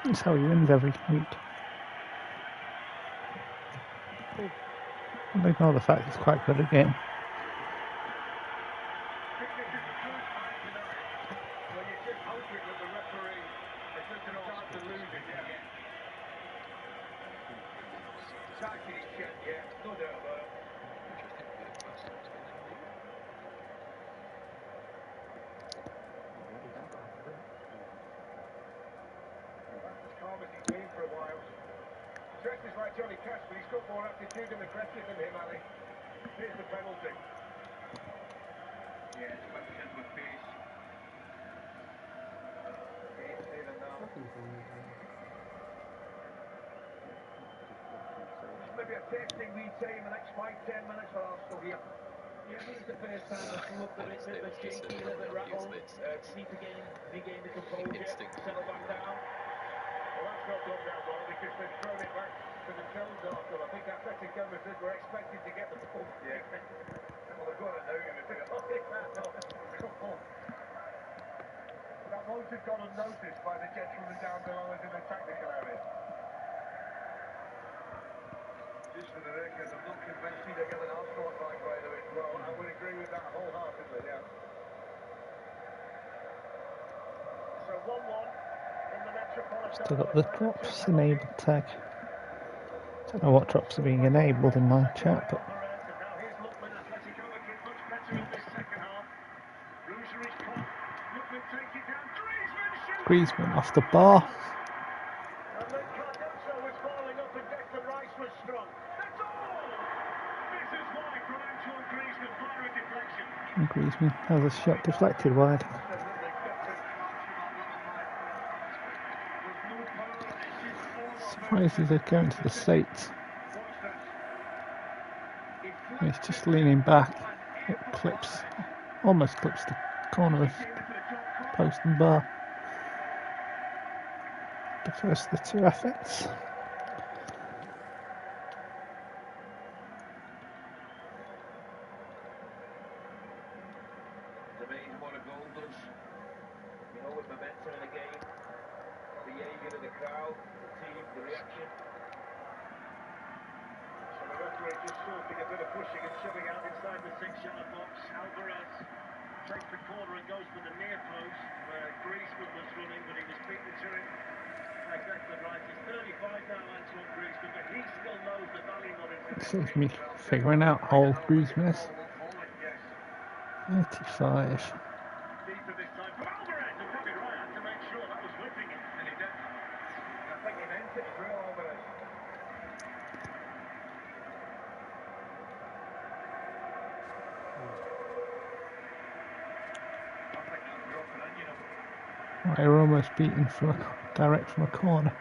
That's how he wins every week. And ignore the fact he's quite good at the game. Stretches like Johnny Cash, but he's got more aptitude and aggressive than him, Ali. Here's the penalty. Yeah, it's back into the face. Maybe a testing retake in the next 5-10 minutes for Arsenal here. Yeah, this is the first time that's looked a bit shaky, a little bit rattled. Need to regain the composure, settle back down. Well, that's not gone down well because they've thrown it back to themselves, Arsenal. I think Athletic Madrid were expected to get the ball. Yeah. Well, they've got it now, and they're that won't have gone unnoticed by the gentlemen down below us in the technical area. Just for the record, I'm not convinced he'd have given Arsenal back, by the way. Well, I would agree with that wholeheartedly, yeah. So 1-1 in the Metropolitan. Still got the drops enabled tag. Don't know what drops are being enabled in my chat, but Griezmann off the bar. And Griezmann has a shot deflected wide. Surprised he's going to the States. He's just leaning back. It almost clips the corner of post and bar. The first of the two efforts. Saves me figuring out how old Griezmann is. 35. They were almost beaten direct from a corner.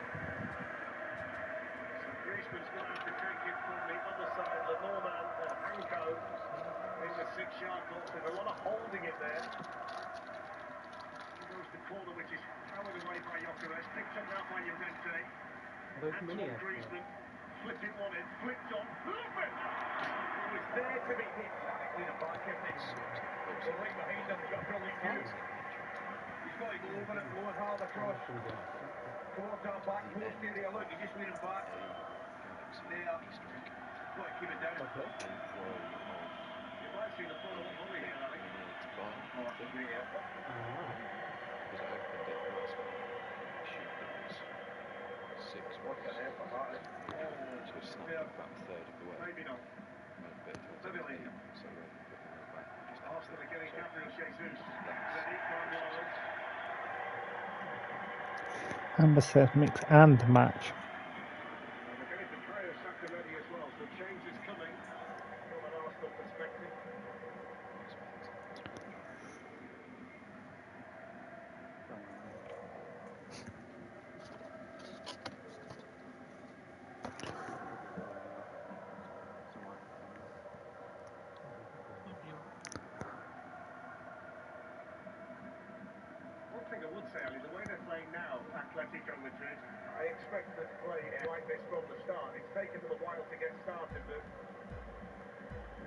Amber said mix and match. The way they're playing now, Atletico Madrid, I expect them to play like this from the start. It's taken them a while to get started, but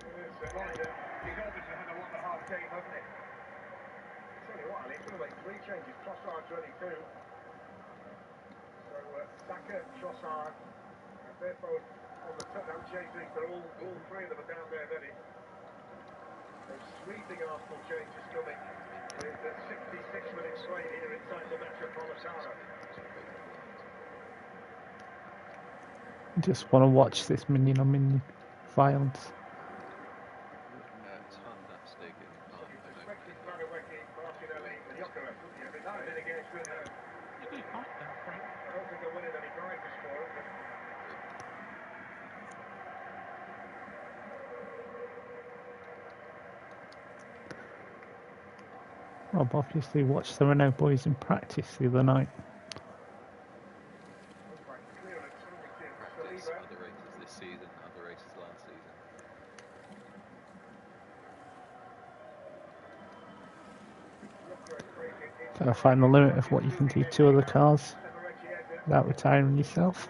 he's obviously had a lot of half game, hasn't he? Tell you what, Ali, he's going to make 3 changes. Trossard's ready too. So Trossard. They're both on the touchdown chasing, but all three of them are down there ready. Those sweeping Arsenal changes coming with 66 minutes played here inside the Metropolitano. Just want to watch this minion on minion violence. Fantastic. You suspected Madueke, Martinelli, and Jokeres, wouldn't you? That mitigation. You do like that, Frank. I don't think they're winning any prizes for it, but Rob obviously watched the Renault boys in practice the other night. clearance only to Practice, Saliba. other races this season, other races last season. Gotta find the limit of what you can do to other cars without retiring yourself.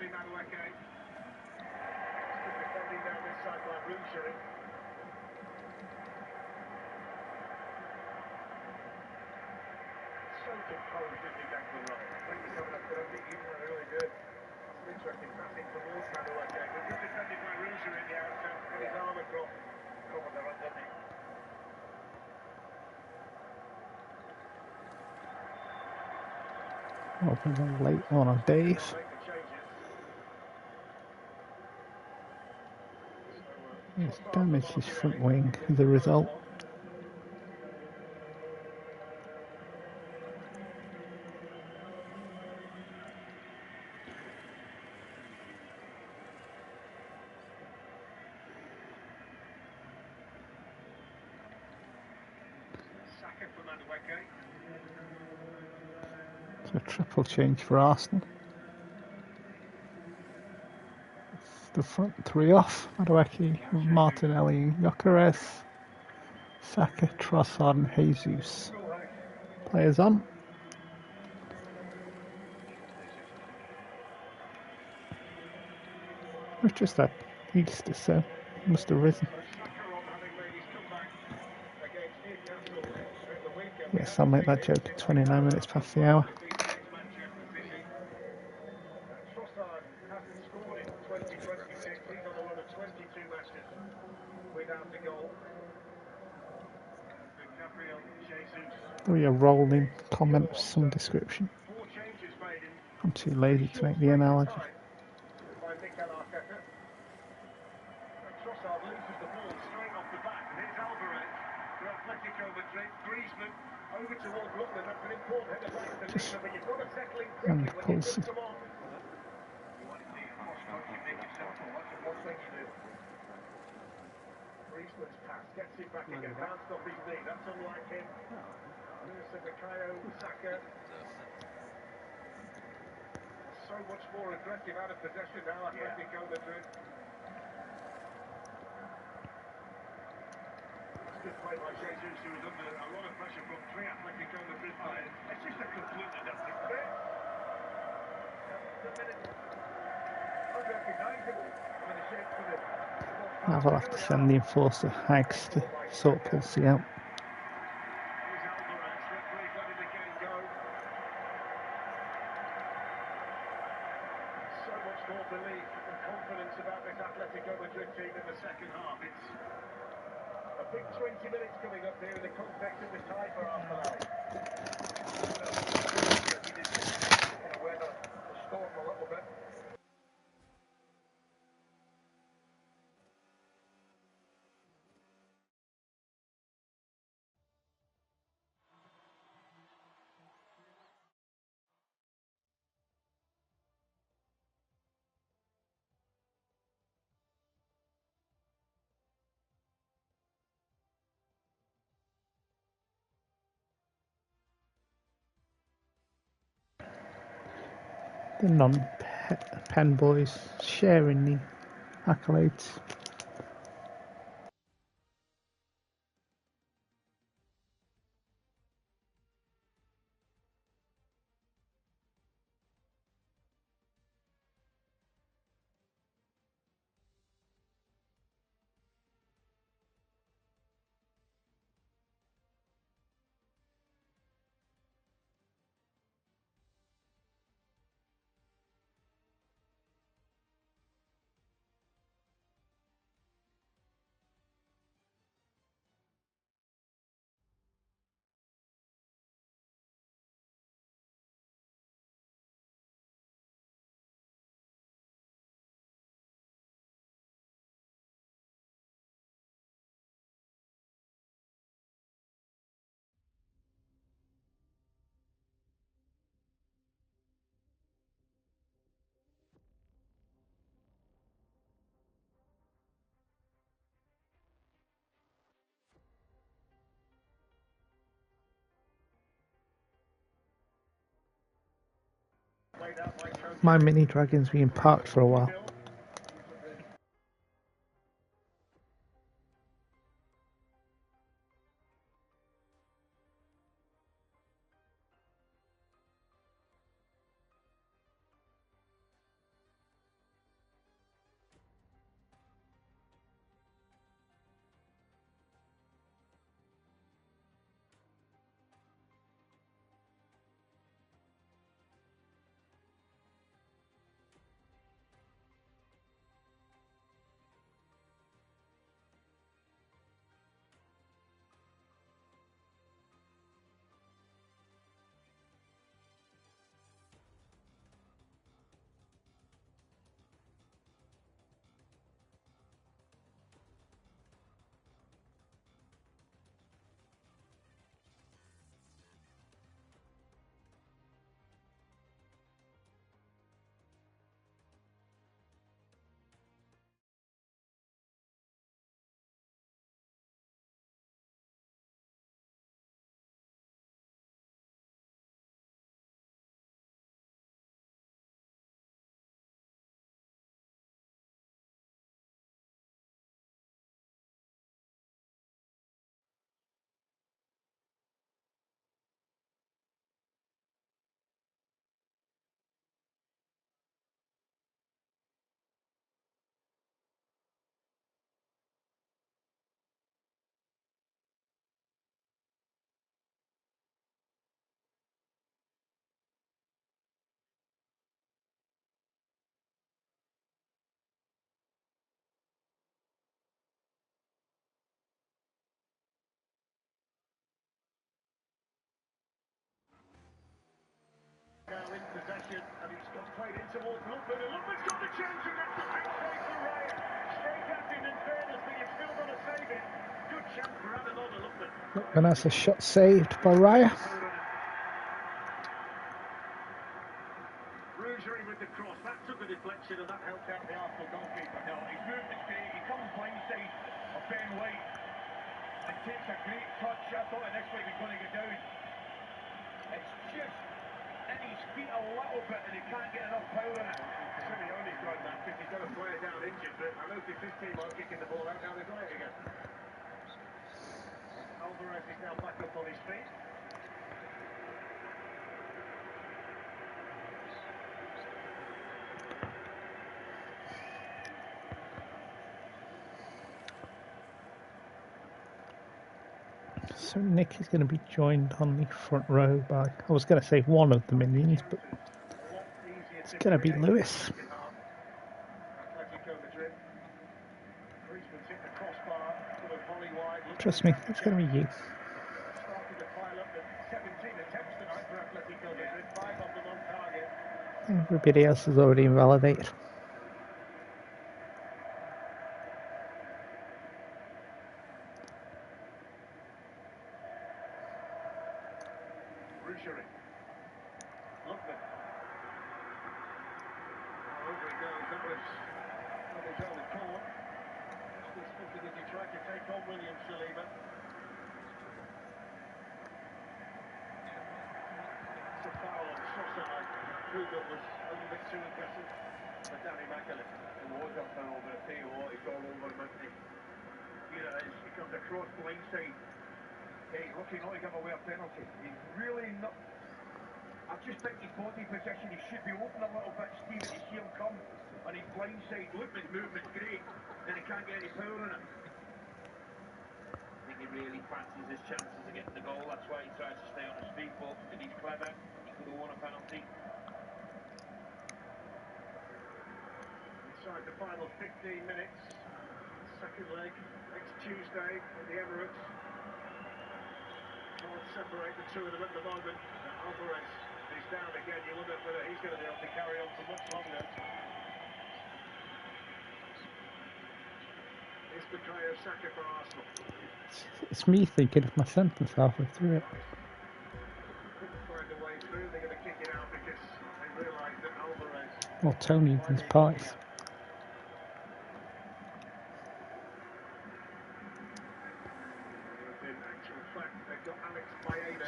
Open a late one on Dave. He's damaged his front wing as a result. It's a triple change for Arsenal. The front three off. Madueke, Martinelli, and Jokeres. Saka, Trossard and Jesus. Players on. It was just that Easter, so must have risen. Yes, I'll make that joke at 29 minutes past the hour. Trossard hasn't scored in 2026. He's on a run of 22 matches without a goal. Gabriel Jesus. There'll be a rolling comment of some description. 4 changes made in I'm too lazy to make the analogy. by Mikel Arteta. Trossard loses the ball straight off the back. And here's Alvarez for Atletico Madrid. Griezmann over towards Lukman. That's an important header back to Lima, but you've got to settle in quickly when you Pulse. come on. You want to see cross-coach, you make it simple. That's the one thing you do. Griezmann's pass gets it back again. Bounced off his knee. That's unlike him. Bukayo Saka. So much more aggressive out of possession now, Atletico Madrid. Good play by Jesus, who was under a lot of pressure from 3 Atletico Madrid players. It's just a completely different fit. The minute unrecognisable. I mean, the shape for the Now I'll have to send the enforcer Hags to sort Pulsey out. Here's Alvarez, referee's letting the game go. So much more belief and confidence about this Atletico Madrid team in the second half. It's a big 20 minutes coming up here in the context of the tie for Arsenal. Weather the storm a little bit. The non-pen boys sharing the accolades. My mini dragon's been parked for a while. Now in possession, and it's got played in towards Lupin, and Lupin's got the chance, and that's a big save for Raya. Stay captain in fairness, but you've still got to save it. Good chance for Ademola Lupin. And that's a shot saved by Raya. Rougerie with the cross, that took a deflection, and that helped out the Arsenal goalkeeper. No, his movement's great, he comes blindside of Ben White, and takes a great touch. I thought the next way he's going to get down. It's just in his feet a little bit, and he can't get enough power in it. Simeone's got that because he's got a player down injured, but I noticed his team are kicking the ball out, now they've got it again. Alvarez is now back up on his feet. So Nick is going to be joined on the front row by, I was going to say one of the minions, but it's going to be Lewis. Trust me, it's going to be you. Everybody else is already invalidated. Rougerie. Lupin. Over he goes. That was on the corner. Still spotted as he tried to take on William Saliba. It's a foul on Sosa. Hugo was a little bit too aggressive for Danny McAllister. It was a foul, but I tell you what, it's all over him, isn't it? You know, he comes across blindside. He's lucky not to give away a penalty. He's really not. I just think his body possession, he should be open a little bit, Steve, and you see him come on his blindside. Look, his movement's great, and he can't get any power in it. I think he really fancies his chances of getting the goal. That's why he tries to stay on his feet, but if he's clever, he could have won a penalty. Inside the final 15 minutes, second leg, next Tuesday at the Emirates. Can't separate the two of them at the moment. Alvarez is down again. You wonder whether he's going to be able to carry on for much longer. It's the Bukayo Saka for Arsenal. It's me thinking of my sentence halfway through it. Couldn't find a way through. They're going to kick it out because they realise that Alvarez. Or Tony and his pies.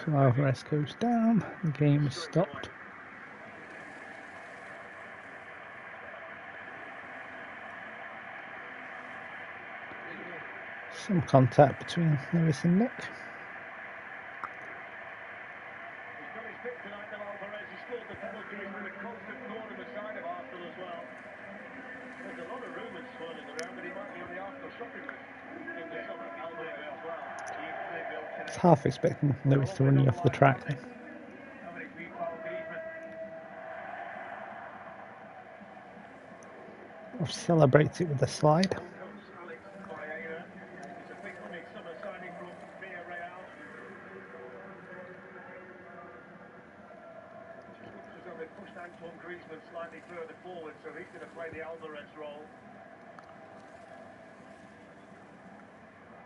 So Alvarez goes down, the game is stopped. Some contact between Lewis and Nick. He's got his pick tonight, now Alvarez. He scored the penalty. He's been a constant thorn in the side of Arsenal as well. There's a lot of rumours swirling around that he might be on the Arsenal shopping list in the summer. Alvarez as well. I was half expecting Lewis to run you off the track. Or celebrate it with a slide. Griezmann slightly further forward, so he's going to play the Alvarez role.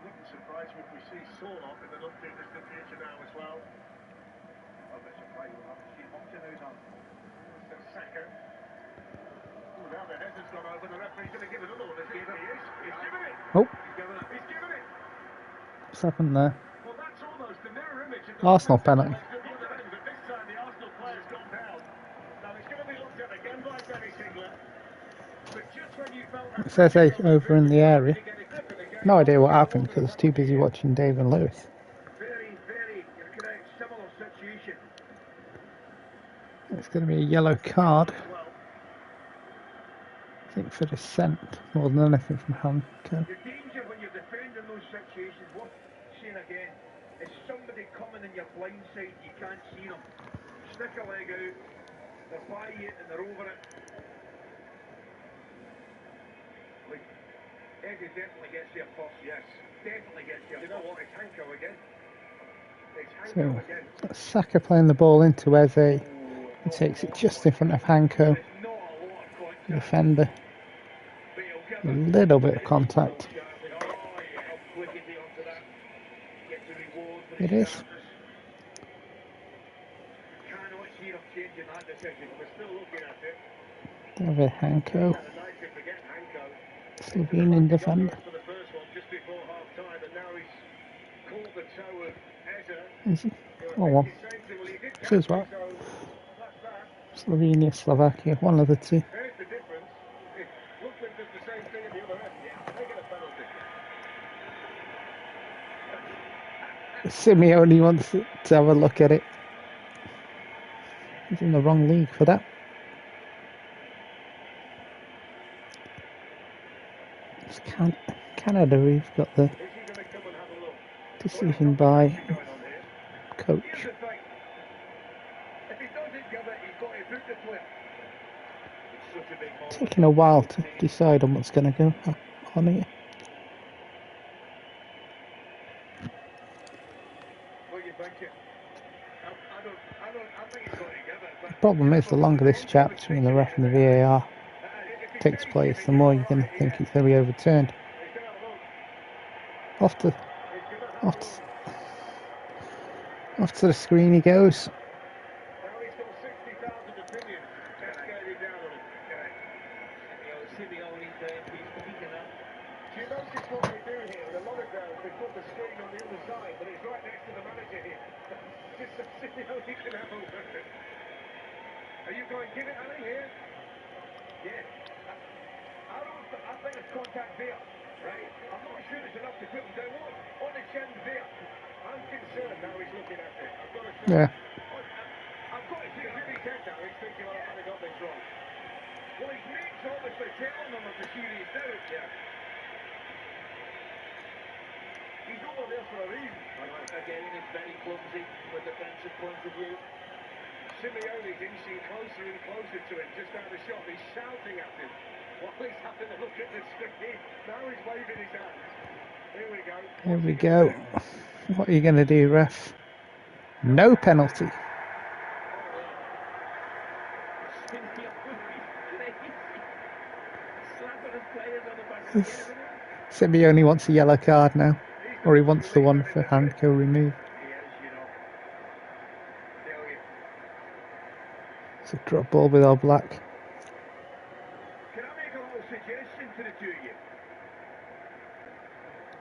Wouldn't surprise me if we see Sorlock in the not too distant future now as well. Oh, that's a play we'll have to see who's on. So Saka. Oh, now the head has gone over. The referee's going to give another one. He's given it. Oh. He's given it. What's happened there? Well, that's almost the mirror image of the Arsenal penalty. but this time the Arsenal player's gone down. Now it's going to be looked at again by Benny Sigler. But just when you felt It says over in the area. No idea what happened because I was too busy watching Dave and Lewis. Very, similar situation. It's going to be a yellow card. I think for dissent more than anything from Hanco. The danger when you're defending those situations, what seeing again, is somebody coming in your blind side, you can't see them. Stick a leg out, they're by you and they're over it. Like, Eddie definitely gets there first, yes. Definitely gets there. You know what, it's Hanco again. It's Hanco again. Saka playing the ball into Eze. He takes it just in front of Hanco. Defender. A little bit of contact. It is. David Hanco. Slovenian defender. Is he? Oh well. Says what? Slovenia, Slovakia, one of the two. Simeone wants to have a look at it. He's in the wrong league for that. It's Canada who've got the decision by coach. Taking a while to decide on what's going to go on here. The problem is, the longer this chat between the ref and the VAR takes place, the more you're going to think it's going to be overturned. Off to the screen he goes. Are you going to give it Ali here? Yeah. I think it's contact there, right? I'm not sure it's enough to put him down. On the chin there. I'm concerned now he's looking at it. I've got to say. Yeah. I've got to see if he's head now. He's thinking, well, I got this wrong. Well, his mate's obviously telling him of the serious doubt. Yeah. He's over there for a reason. Again, it's very clumsy from a defensive point of view. Simeone's inching closer and closer to him, just out of the shot. He's shouting at him while he's having a look at the screen. Now he's waving his hands. Here we go. Here we go. What are you going to do, ref? No penalty. Simeone wants a yellow card now, or he wants the one for Hanco removed. It's a drop ball with our black. Can I make a little suggestion to the two of you?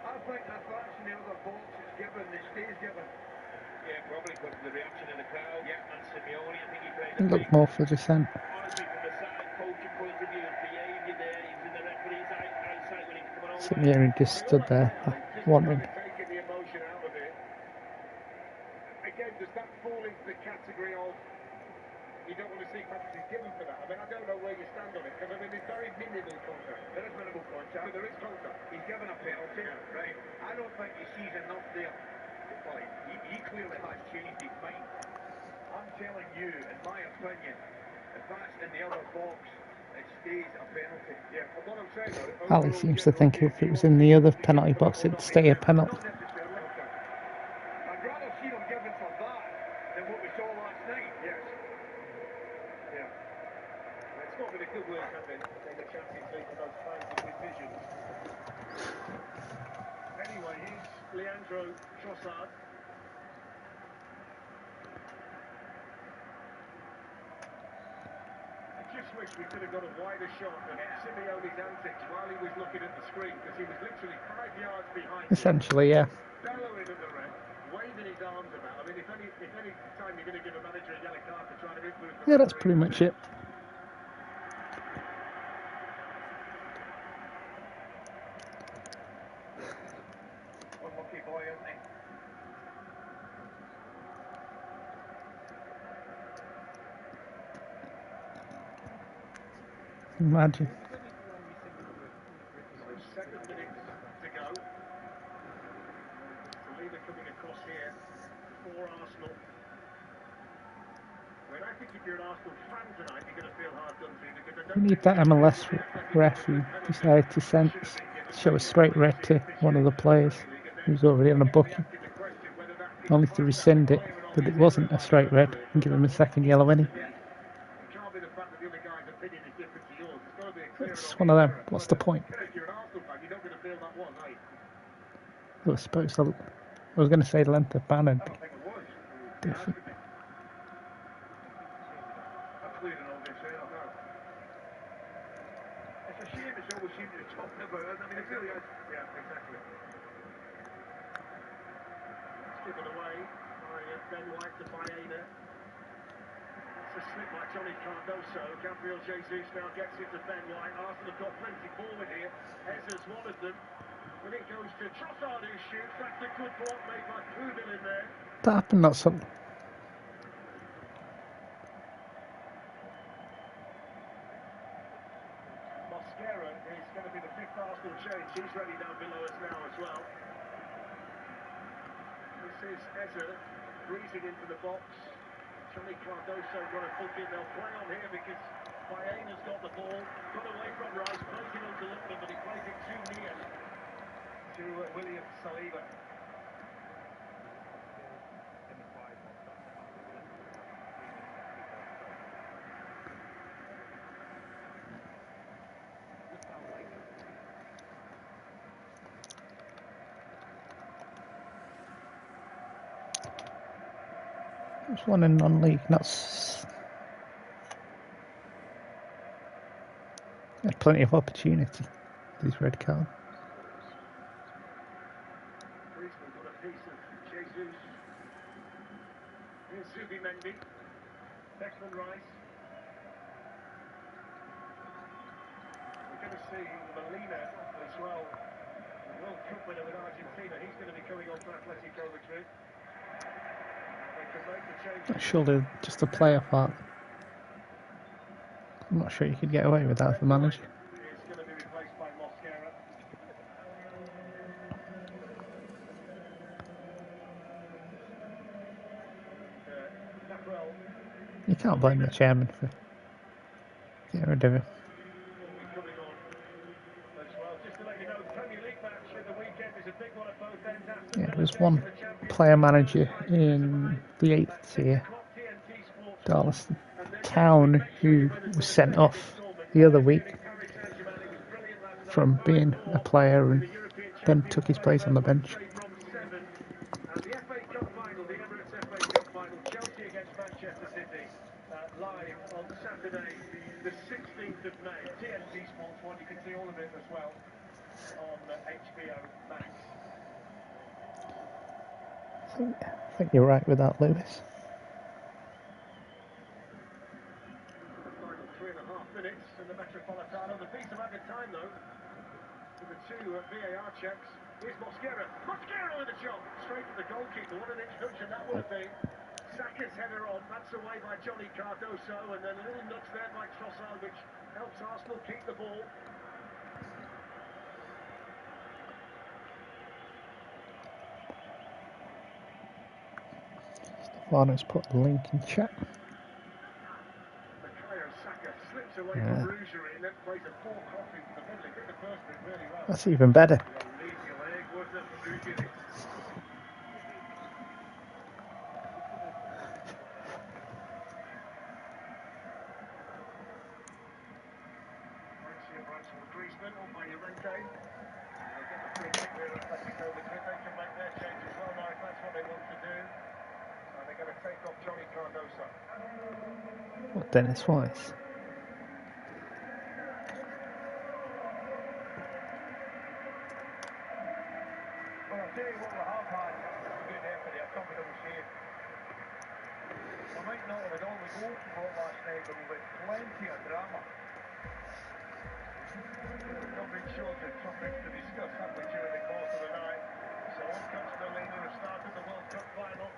I think that that's in the other box is given, it stays given. Yeah, probably because of the reaction in the crowd. Yeah, and Simeone, I think he played It looked more for dissent. Honestly, from the side coaching point of view, his behaviour there, he was in the referee's eyesight when he was coming over. Simeone just stood there. wondering. Taking the emotion out of it. Again, does that fall into the category of you don't want to see penalties given for that? I mean, I don't know where you stand on it, because I mean, there's very minimal contact. There is minimal contact, but there is contact. He's given a penalty, right? I don't think he sees enough there. Well, he clearly has changed his mind. I'm telling you, in my opinion, if that's in the other box, it stays a penalty. Yeah, and what I'm saying though, Ali seems to think if it was in the other penalty box, it'd stay a penalty. not necessarily. Okay. I'd rather see them given for that than what we saw last night. Yes. Yeah. It's not been a good work, has it, in the Champions League for those fans with visions. Anyway, here's Leandro Trossard. I just wish we could have got a wider shot of Simeone's antics while he was looking at the screen, because he was literally 5 yards behind him, Essentially, yeah. bellowing at the ref, waving his arms about. I mean, if any time you're going to give a manager a yellow card for trying to influence the Yeah, that's referee, pretty much it. Unlucky boy, isn't he? Imagine. So 7 minutes to go. Saliba coming across here for Arsenal. I mean, I think if you're an Arsenal fan tonight, you're going to feel hard done to, because I We don't need think that MLS ref who decided to show a straight red to one of the players who's already on a booking, only to rescind it, that it wasn't a straight red, and give him a second yellow any. It can't be the fact that the other guy's opinion is different to yours. It's got to be a clear It's and one of them. obvious error. What's the point? If you're an Arsenal fan, you're not going to feel that was, eh? I suppose I was going to say length of ban would I be don't think it was. different. That's clear and obvious, eh? I know. It's a shame it's always seemed to be talking about it. I mean, it really is. Yeah, exactly. It's given away by Ben White to Baena. It's a slip by Johnny Cardoso. Gabriel Jesus now gets it to Ben White. Arsenal have got plenty forward here. Ezra's one of them. When it goes to Trossard who shoots, that's a good block made by Pudel in there. That happened, not something. Mosquera is going to be the 5th Arsenal change. He's ready down below us now as well. This is Ezra breezing into the box. Johnny Cardoso got a foot in. They'll play on here because Baena's got the ball. Got away from Rice, plays it on to Lookman, but he plays it too near to William Saliba. There's one in non-league, had plenty of opportunity, these red cards. Griezmann got a piece of Jesus. Here's Zubimendi. Declan Rice. We're going to see Molina as well. The World Cup winner with Argentina. He's going to be coming on for Atletico Madrid. They can make the change. Surely just a player part. I'm not sure you could get away with that as a manager. Is going to be replaced by Mosquera. Naprel You can't blame the chairman for getting rid of him. will be coming on as well. Just to let you know, the Premier League match at the weekend is a big one at both ends. Aston Yeah, Villa there's chasing one the Champions player League manager title to in survive. the 8th 6 tier, o'clock TNT Sports 1. Darlington And they're going to be Town, make sure who you win us was with a sent second off instalment. the other Bayern week Munich, Paris Saint-Germain. It was brilliant last night. from being a 5-4 player in and the European then Champions took his League place on the bench. Wednesday from 7. And the FA Cup final, the Emirates FA Cup final, Chelsea against Manchester City, live on Saturday, the 16th of May. TNT Sports 1, you can see all of it as well on HBO Max. I think you're right with that, Lewis. The final 3.5 minutes in the Metropolitano. The piece of added time, though, for the 2 VAR checks. Here's Mosquera. Mosquera with a shot. Straight to the goalkeeper. What an introduction that would have been. Saka's header on. That's away by Johnny Cardoso. And then a little nudge there by Trossard, which helps Arsenal keep the ball. Stefano's put the link in chat. Saka slips away from Rougerie and then plays a poor cross into the middle. He did the first bit really well. That's even better. Lazy leg, wasn't it, from Rougerie? Griezmann on by Llorente. They'll get the free kick there. Atletico Madrid, they can make their change as well now if that's what they want to do. And they're going to take off Johnny Cardoso. What, Dennis Wise? Well, I'll tell you what we have had. Good effort there, top of the save. We might not have had all the goals from last night, but we've had plenty of drama. We've not been short of topics to discuss, have we, during the course of the night? So on comes Marino, who started the World Cup final.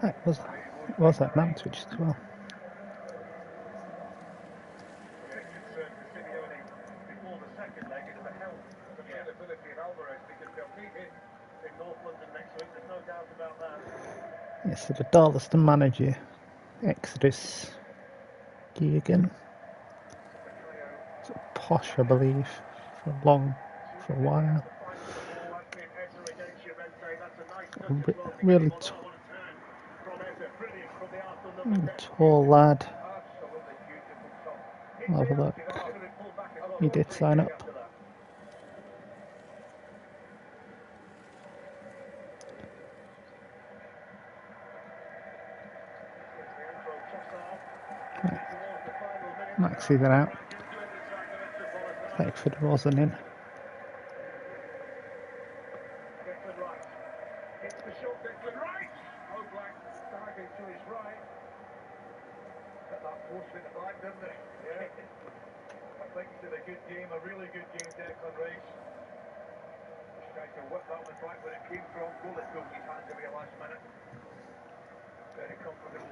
It was at Nantwich as well. Before the second leg is the health and availability of Alvarez, because they'll need him in North London next week, there's no doubt about that. Yes, so the Darlaston manager, Exodus Geoghegan. Sort of posh, I believe, for a while. Really tall lad. I'll have a look. He did sign up. Might see that out. Beckford wasn't in. It's the shot, Declan Rice! Oblak diving to his right. Got that post with the back, didn't it? Yeah. I think he did a good game, a really good game, Declan Rice. Just trying to whip that one back where it came from. Bullet took his hands away last minute. Very comfortable.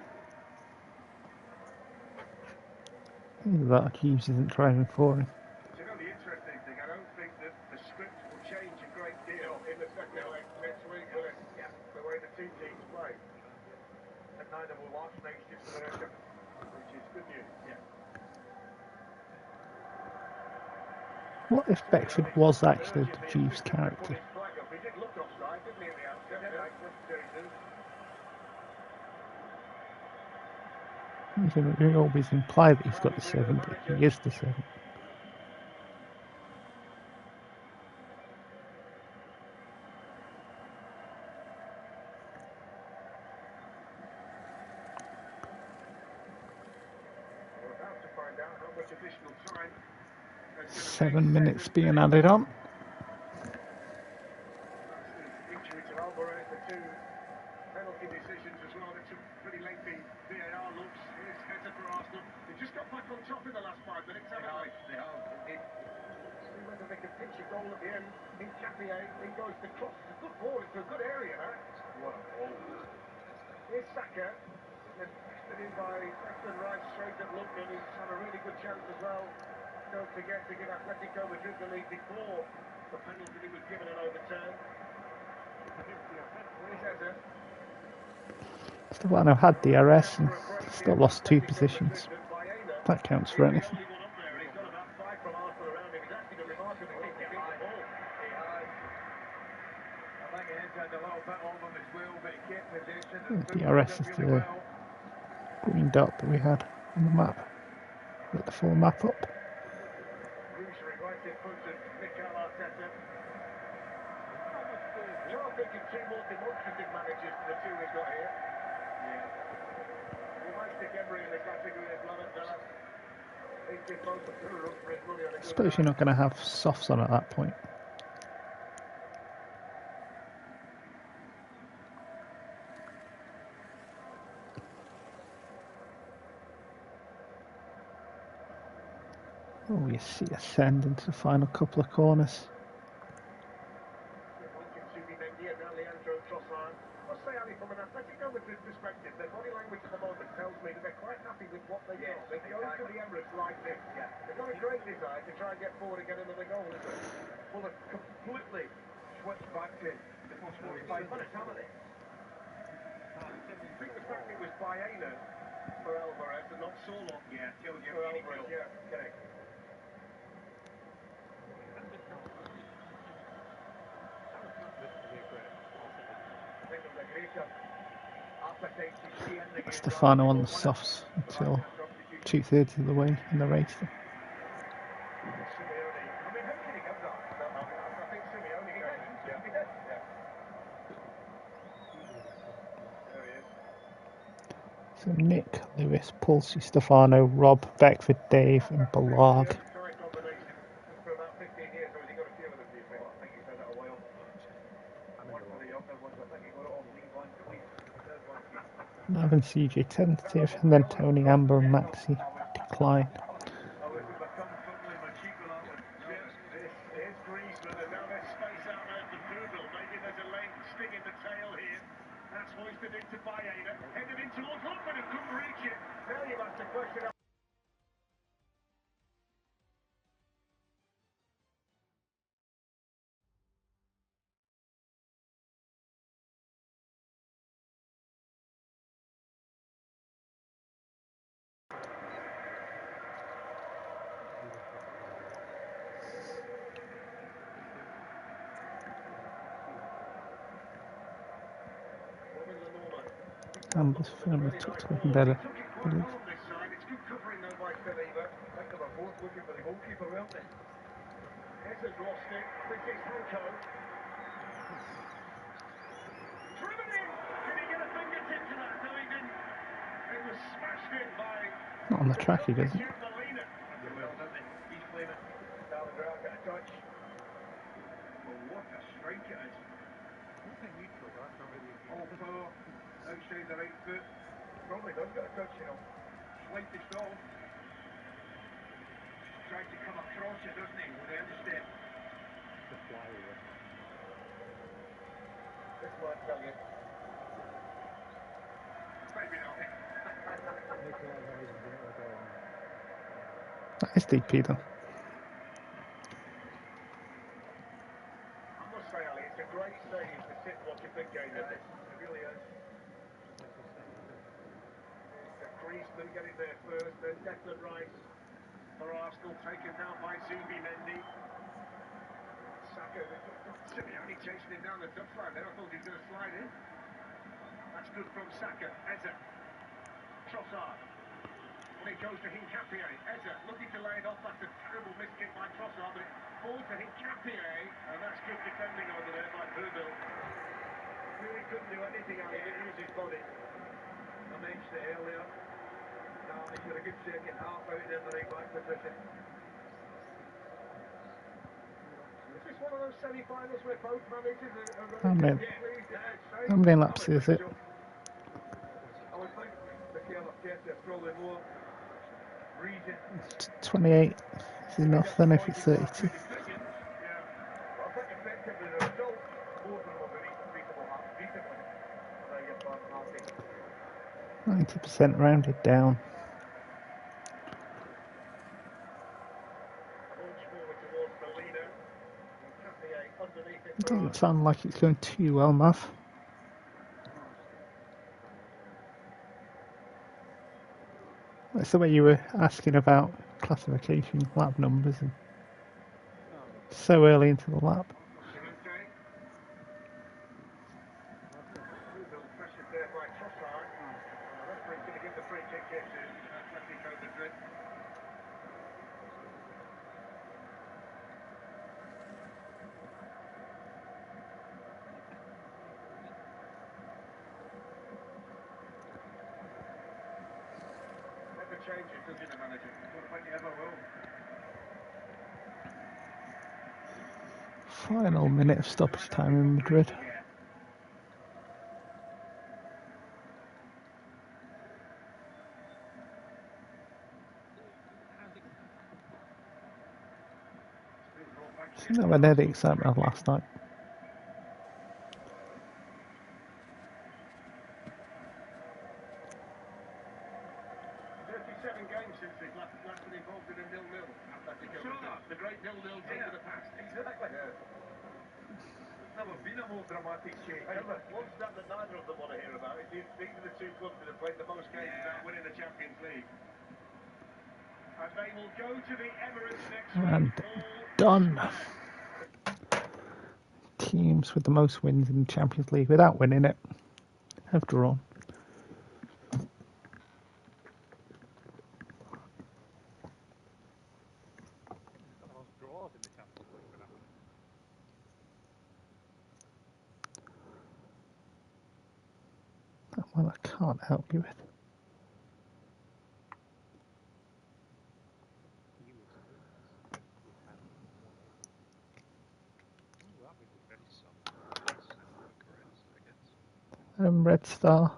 That Hughes isn't driving for him. Do you know the interesting thing? I don't think that the script will change a great deal in the second leg next week, will it? Yeah. The way the two teams play. And neither will last night's just for the record, which is good news. Yeah. What if Beckford was actually the Jeeves character? He did look offside, didn't he, in the outset? We always imply that he's got the 7, but he is the 7. We're about to find out how much additional time. 7 minutes being added on. Injury to Alvarez, the two penalty decisions as well. It's some pretty lengthy VAR looks. Here's header for Arsenal. They've just got back on top in the last 5 minutes, haven't they? They have, indeed. See whether they can pitch a goal at the end. In Capier, in goes the cross. It's a good ball into a good area, that. What a ball. Here's Saka. And put in by Declan Rice, straight at Lukman, who's had a really good chance as well. Don't forget to give Atletico Madrid the lead before the penalty was given and overturned. Stefano had DRS and still lost 2 positions. That counts for anything. DRS is the green dot that we had on the map. Get the full map up. Two more demonstrative managers to the two we've got here. Yeah. We might stick Emery in the category as well as he's been both for his money on a good. I suppose you're not going to have softs on at that point. Oh, you see us send into the final couple of corners. Must say, Ali, from an Atletico Madrid perspective, their body language at the moment tells me that they're quite happy with what they got. They go to the Emirates like this. Yeah. They've got a great desire to try and get forward and get another goal, isn't it? Well, they've completely switched back to the post-45 mentality. I think the fact it was Baena for Alvarez and not Solo. Yeah, tells you for Alvarez. Yeah, correct. Stefano on the softs until 2/3 of the way in the race. So Nick, Lewis, Pulsey, Stefano, Rob, Beckford, Dave and Ballag. Navin, CJ tentative, and then Tony, Amber and Maxi decline. That's hoisted into Baena, headed in towards Lockman and couldn't reach it. Now you've asked the question. Amber's firmly tucked away better. It's good covering though by Saliba. I think they were both looking for the goalkeeper, weren't they? Ezra's lost it. This is Hanko. Driven in! Did he get a fingertip to that? No, he didn't. It was smashed in by... Not on the track, he doesn't. Molina. Well, doesn't he? He's playing it. Darwin Grant got a touch. Well, what a strike it is. Also, outside the right foot. Probably does get a touch, you know. Slightest off. Tries to come across it, doesn't he? With the understep. The flyover. This one, tell you. Maybe not. That is DP then. I must say, Ali, it's a great save to sit and watch a big game, isn't it? It really is. Griezmann getting there first, then Declan Rice for Arsenal, taken down by Zubimendi. Saka, Simeone chasing him down the touchline there. I thought he was going to slide in. That's good from Saka. Eza. Trossard. Well, it goes to Hincapié. Eza looking to lay it off after terrible miskick by Trossard, but it falls to Hincapié, and that's good defending over there by Bourbon. Really couldn't do anything, Ali. He didn't use his body. I mentioned it earlier. Now he's got a good second half out in the right back position. Is this one of those semi-finals where both managers are running how many laps is it? I would think Mikel Arteta probably more reason. 28 is enough then if it's 32. Yeah. Well, I think effectively the result, both of them are very reasonable half decently. There you go, Marty. 90% rounded down. It doesn't sound like it's going too well, Mav. That's the way you were asking about classification, lap numbers, and so early into the lap. Final minute of stoppage time in Madrid. Nowhere near the excitement of last night. 37 games since they've last been involved in a 0-0. The great 0-0 game of the past. Exactly. Yeah. There's never been a more dramatic change. One stat that neither of them want to hear about is these are the two clubs that have played the most games without winning the Champions League. And they will go to the Emirates next And week. done. Teams with the most wins in the Champions League without winning it have drawn. Got the most draws in the Champions League without winning. That one I can't help you with. Fewest wins we've had one in. Oh, that would be very Some yes, Bucharest, I guess. Red Star.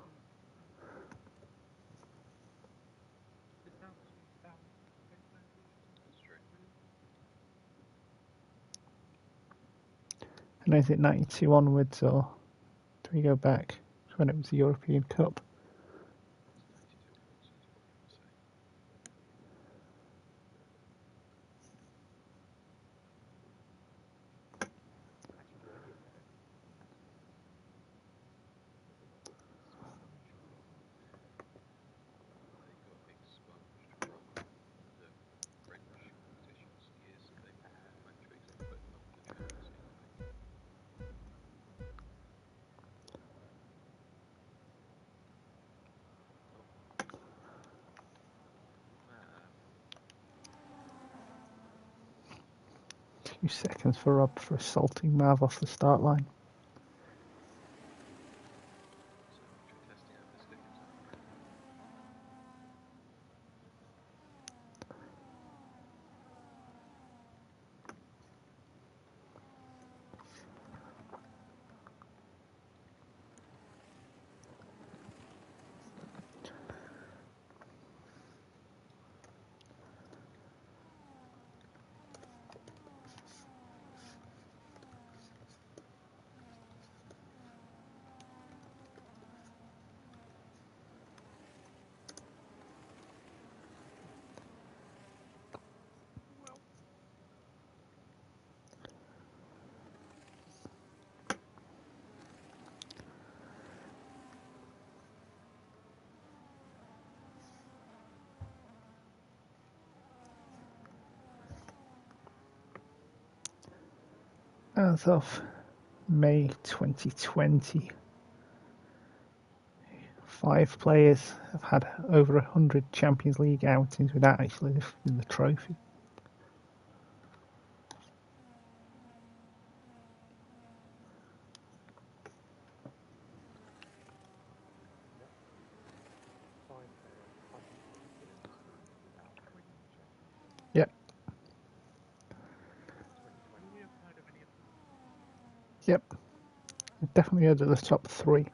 It's down to 2020. That's true. And is it 92 onwards, or do we go back to when it was the European Cup? It's 92 onwards, so it's probably the same. Actually, no, any of them. They got expunged from the French competitions years that they won match fixing, but not the Champions League, I think. Oh. Matt. 2 seconds for Rob for assaulting Mav off the start line. So much for testing out the stickers, huh? Well, As of May 2020, 5 players have had over 100 Champions League outings without actually lifting the trophy. yep. 5 players have had 100 appearances without winning the Champions League. Yep, 2020. Will we have heard of any of them? yep. Definitely under the top 3.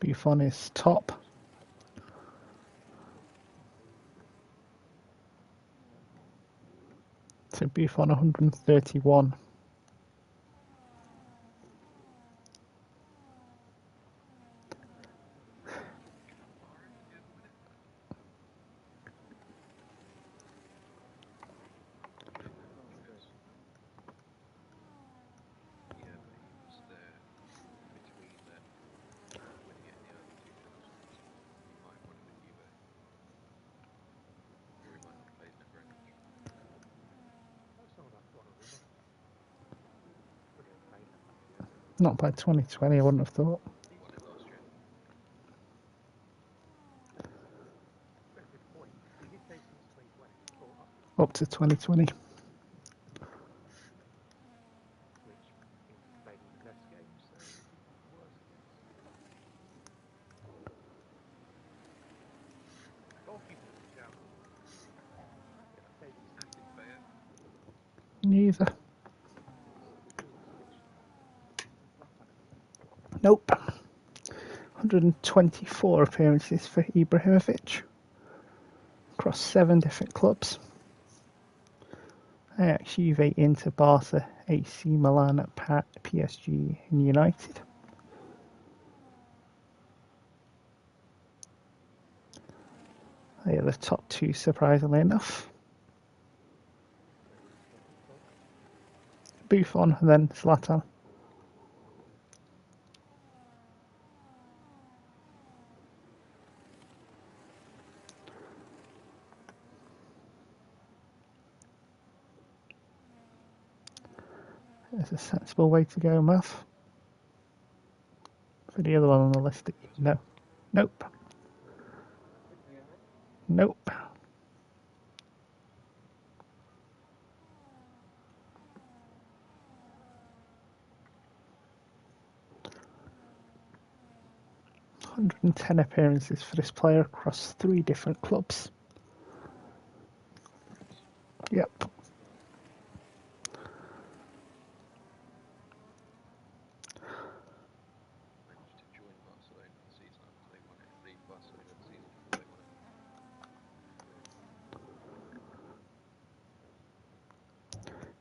Buffon is top. So Buffon 131. Cannavaro didn't win it? Did he not? Because yeah, but he was there between then and winning it in the early 2000s. He might have won it with Juve. Or he might not have played in it very much. That's someone I've got to remember. Would have played that much, yeah. Not by 2020, I wouldn't have thought. He won it last year. Very good point. He did say since 2020, or Up to 2020. which means he's played even less games, so he's even worse against. Goalkeeper doesn't shout. Yeah, Davies. Nathan Bayer. Neither. Ibrahimovic. Zlatan. Nope. 124 appearances for Ibrahimovic across 7 different clubs. Ajax, Juve, Inter, Barca, AC Milan, PSG and United. They are the top two, surprisingly enough. Buffon and then Zlatan. It's a sensible way to go, Muff. For the other one on the list, no. Nope. Nope. "110 appearances for this player across 3 different clubs." Yep. Managed to join Barcelona the season after they won it and leave Barcelona the season before they won it.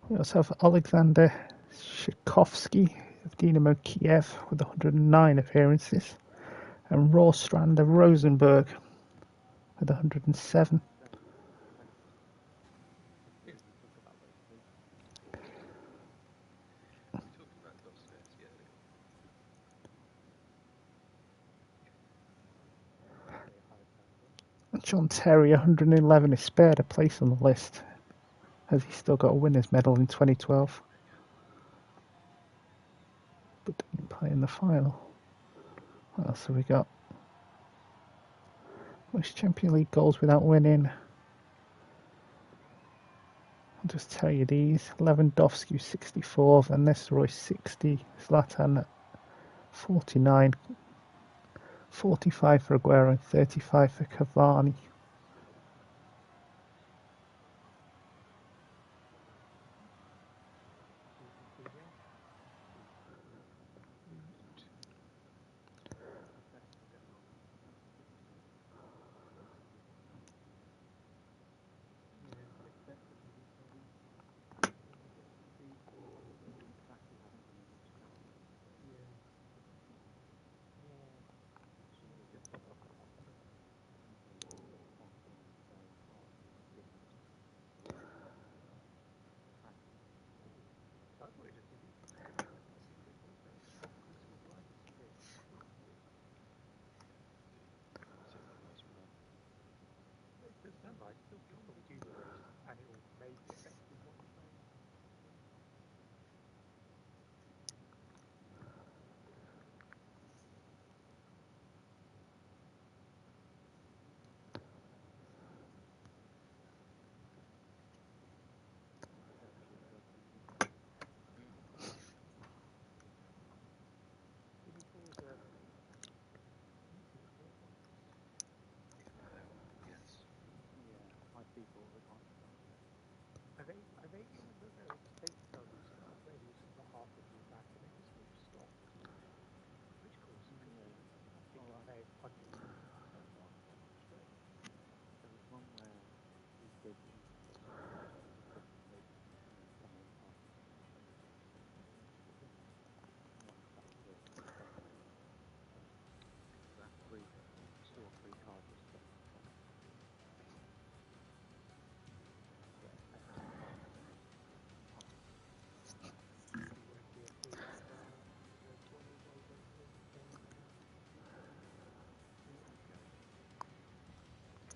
We also have Alexander Shikovsky of Dynamo Kiev with 109 appearances, and Råstrand of Rosenborg with 107. We talked about Dostoevsky earlier. John Terry, 111, is spared a place on the list, as he still got a winner's medal in 2012, but didn't play in the final. What else have we got? Most Champions League goals without winning. I'll just tell you these. Lewandowski 64, Van Nistelrooy 60, Zlatan 49, 45 for Aguero and 35 for Cavani. Is it the worst plan? Yes.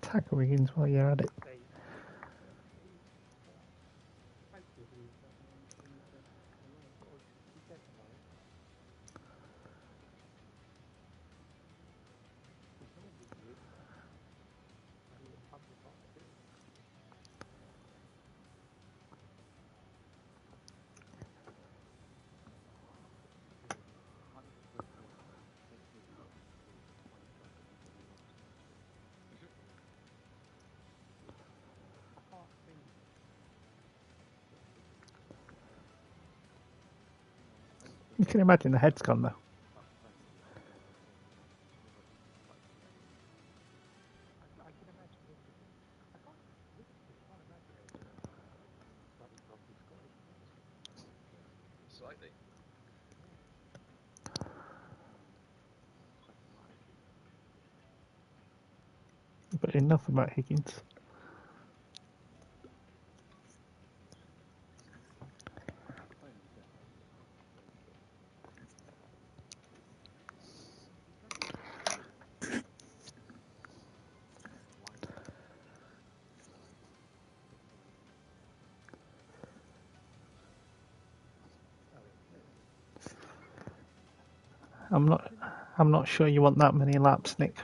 Tag Wiggins while you're at it. You can imagine the head's gone though. slightly. But enough about Higgins. I'm not sure you want that many laps, Nick. It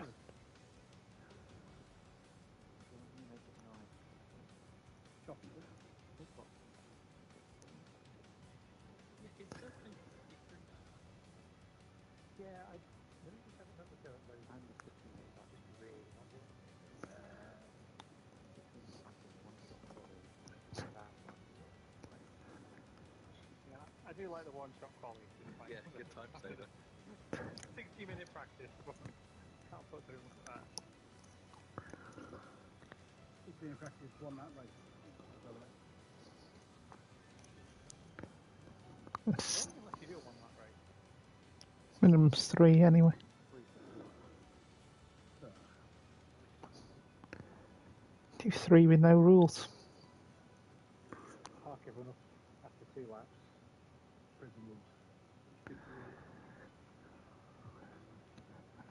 does seem to be pretty nice. Yeah, let me just have another go at those. And the fitting is like really not good. Yeah, I do like the one-shot quality. Despite Yeah, good time saver. 60-minute practice, but can't put through much of that. 60-minute practice won that race. It's Unless you do one that race. minimum's 3 anyway. Do 3 with no rules. Park everyone up after 2 laps.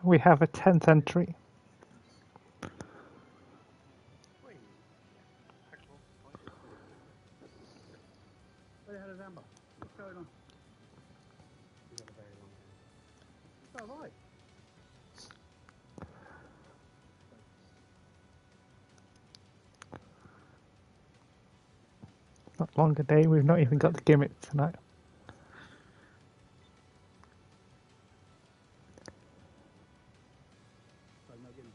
We have a 10th entry. Wait. Excellent. Point. Where the hell is Amber? What's going on? She's had a very long day. So have I. Not long a day, we've not even got the gimmick tonight. So no guineas.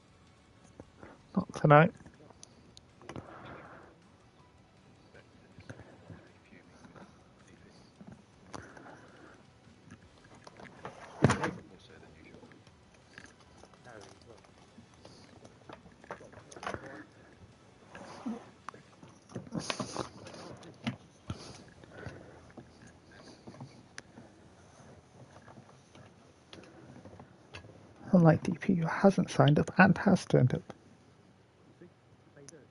Not tonight. Better to just to be fuming with DP. Even more so than usual. No, well. Unlike DP, who hasn't signed up and has turned up. See? That's how you do it.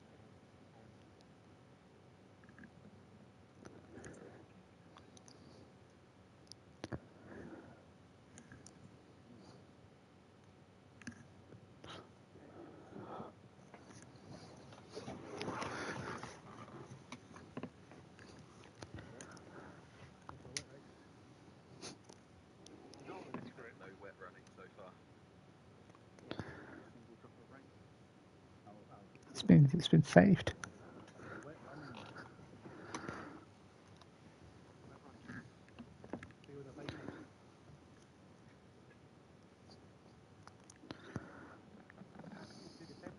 What's a wet race? Not with this grip. No wet running so far. Single drop of rain. It's been saved. Wet running. Wet running. See with a vacation. See the tent?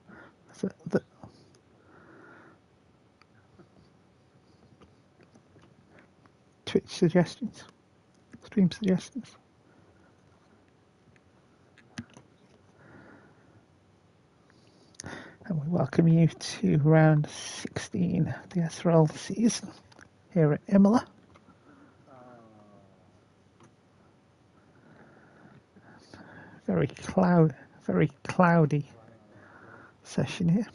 So the Twitch suggestions, stream suggestions. And we welcome you to round 16 of the SRL season here at Imola. Very cloudy session here,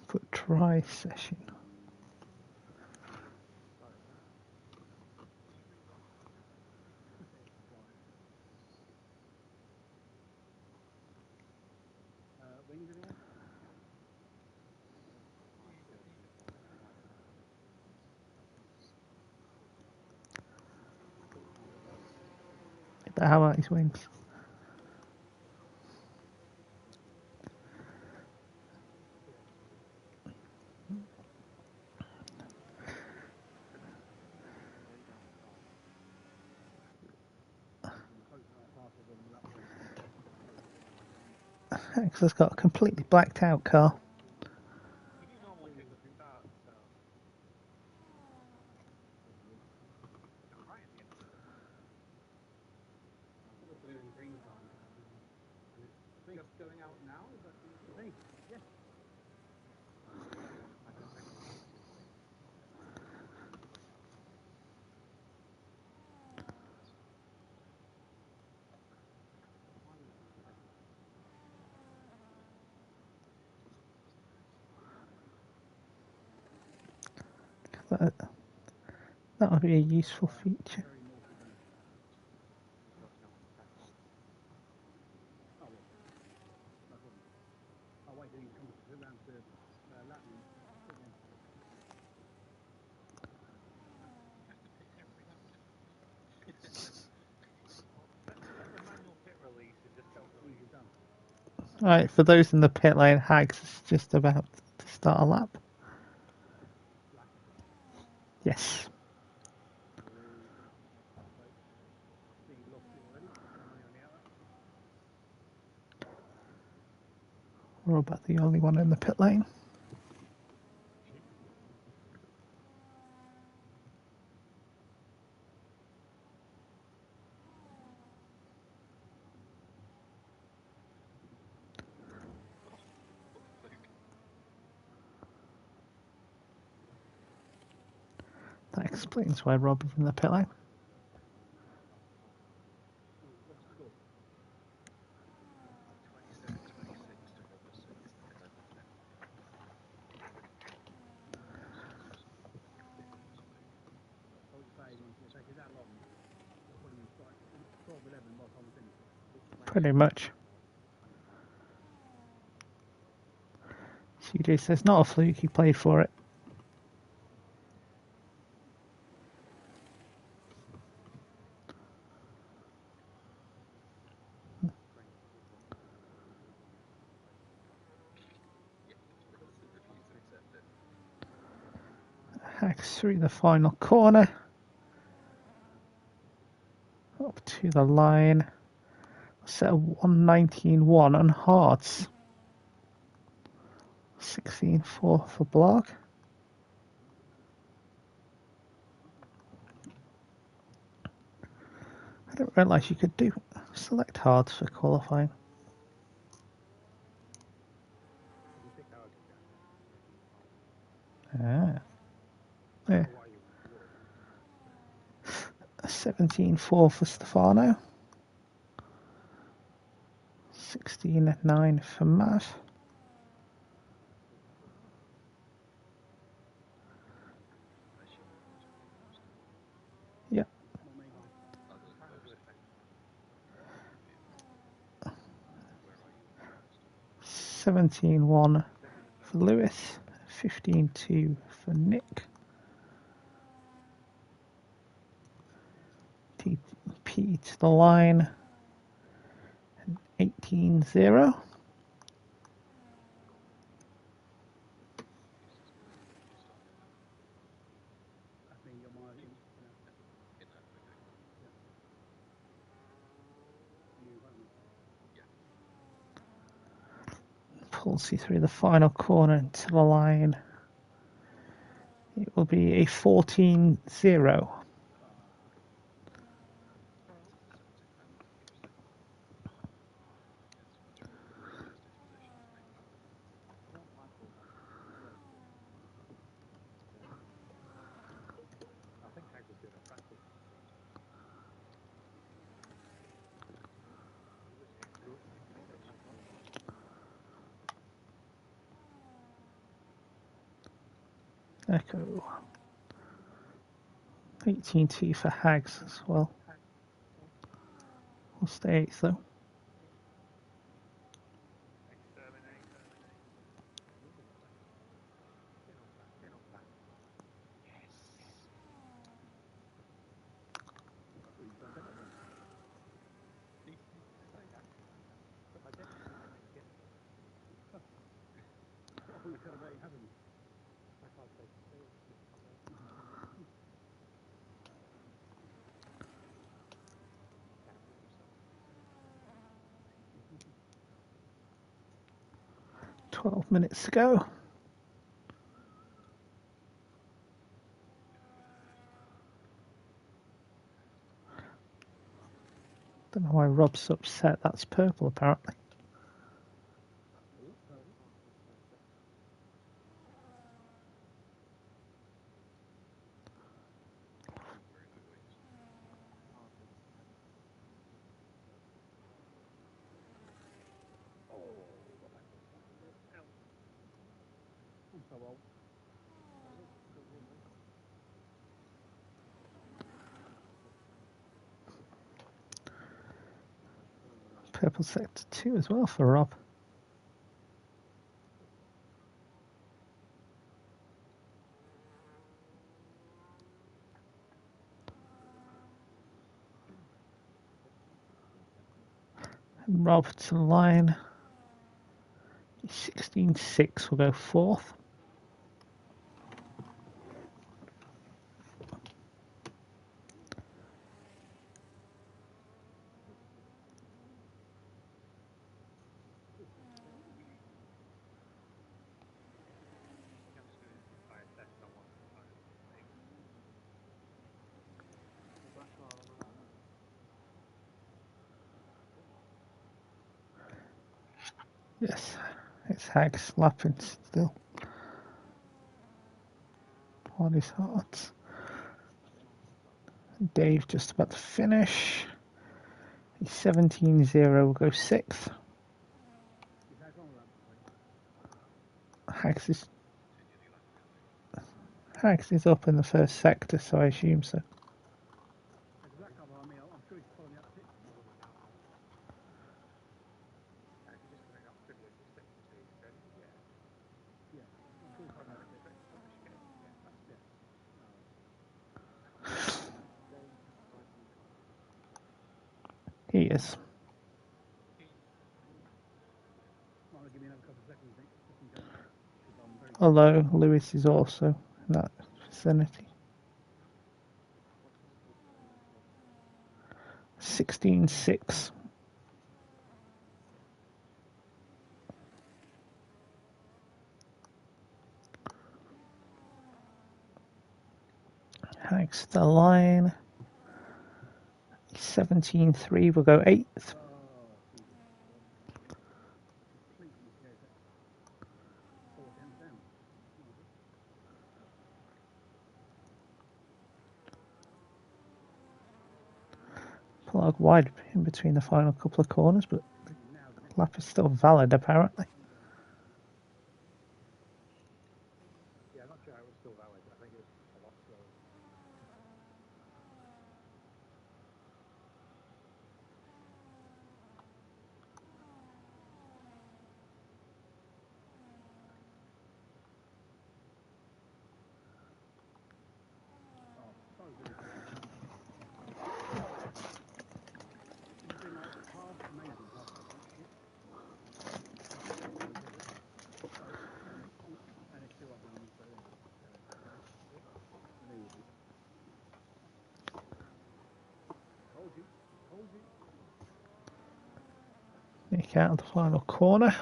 but dry session. Wings anyone? But how about his wings? Because it's got a completely blacked out car. You do normally pick up start, so. Right at the end of the Blue and green car now. And it's just going out now, is that me? Yes. That would be a useful feature. Very naughty bunny. No one's attacking. Oh, well. No problem. I'll wait till you come around to lap me. Put me on. Have to pick every lap now. Let the manual pit release and just tell the Easy lead. done. Right, for those in the pit lane, Hags is just about to start a lap. Black. Yes. Wait. See, you lost it already. No money on the outer. We're about the only one in the pit lane. What a fluke. That explains why Rob is in the pit lane. Oh, what's the score? 27-26 to Robertson, 11 left in the lap. So difference of only I was saying, if it takes that long, it'll probably be like 12-11 by the time we finish. Pretty much. CJ says not a fluke, he played for it. yeah, refuse to accept it. Hags through the final corner. Up to the line. Set a 119.1 on hards. 16.4 for blog. I didn't realise you could do select hards for qualifying. If you pick hard, you can. Ah. Yeah. Why you would. 17.4 for Stefano. 16.9 for Matt. Unless you want to be most of all. Yep. Not me. Other than most of all. Where are you on most of all? 17.1 for Lewis. 15.2 for Nick. TP to the line. 18.0. Who's this for? Who started that? That's me on my. You? In that, okay. You in front of me. Yeah. Pulls you through the final corner into the line. It will be a 14.0. This is a 17 lap. Interesting. Yeah, it's much more contested positions, maybe. I think Hag was doing a practice. Echo. 18.2 for Hags as well. We'll stay 8th though. Exterminate. Get on back. Yes. Well, you've done better then. You say that, but I didn't make it. I thought you celebrated having me. I can't say two. Gamble yourself. 12 minutes to go. Don't know why Rob's upset. That's purple apparently. Very low wings. I'm so old. Purple sector 2 as well for Rob. And Rob to the line. 16-6 will go fourth. I'm just going to try a test on what time it takes. The black car on that. Yes, it's Hags lapping still. On his heart. Dave just about to finish. He's 17-0 will go sixth. Is that on ramp? Hags is Continually lapping, I think. Hags is up in the first sector, so I assume so. There's a black car behind me. I'm sure he's following me up the pit. I'm running now. And if you just connect that privilege, just stick to then, yeah. Yeah, I'm sure he's Oh following no, me up the pit. straight chicane, yeah. That's Yeah. No. Dave, right hand car. He is. Might want to give me another couple of seconds, Nick, just in case. Because I'm very. Although Lewis is also in that vicinity. What time is it? 16-6. Hags to the line. 17-3 will go eighth. Oh, Jesus. Completely scared that 4 tenths down. Oh, good. Plug wide in between the final couple of corners, but Now the next. lap is still valid apparently. Yeah, I'm not sure how it was still valid. I think it was a lot slower. Oh, so good. He's been like half amazing, half decent. Half decent, so good. And it's still up behind me, so there. There you go. Told you. Told you. Nick out of the final corner.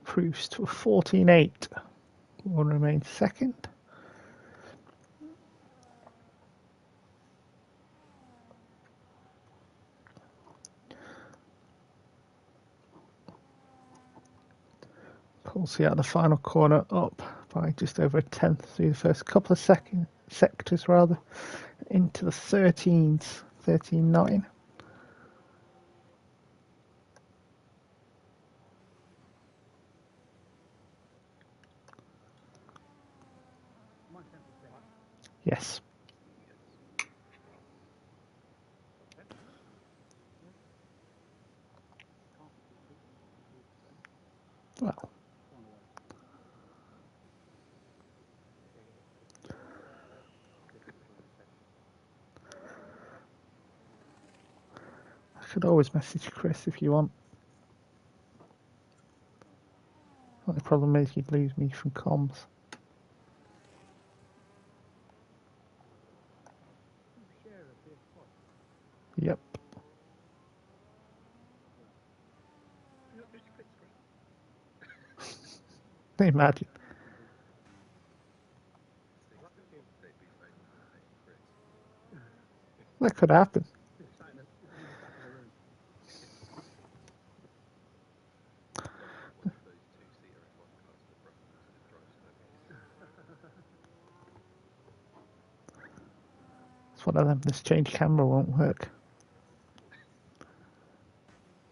Proves to a 14-8. Will remain second. Pulls out the final corner up by just over a tenth through the first couple of sectors rather, into the 13s, 13-9. My sense of thing. Yes. Yes. Top 10? Yeah. Can't be too good. Well, Far away. Yeah, yeah, it's difficult in the session. I could always message Chris if you want. The problem is you'd lose me from comms. You share a PS5. Yep. You not just split screen? Imagine. Sticks Well, that's to okay. they'd be playing impersonating Chris. That could happen. It's in the back of the room. Or one of those two-seater F1 cars that sort of drive sideways. It's one of them. This change camera won't work.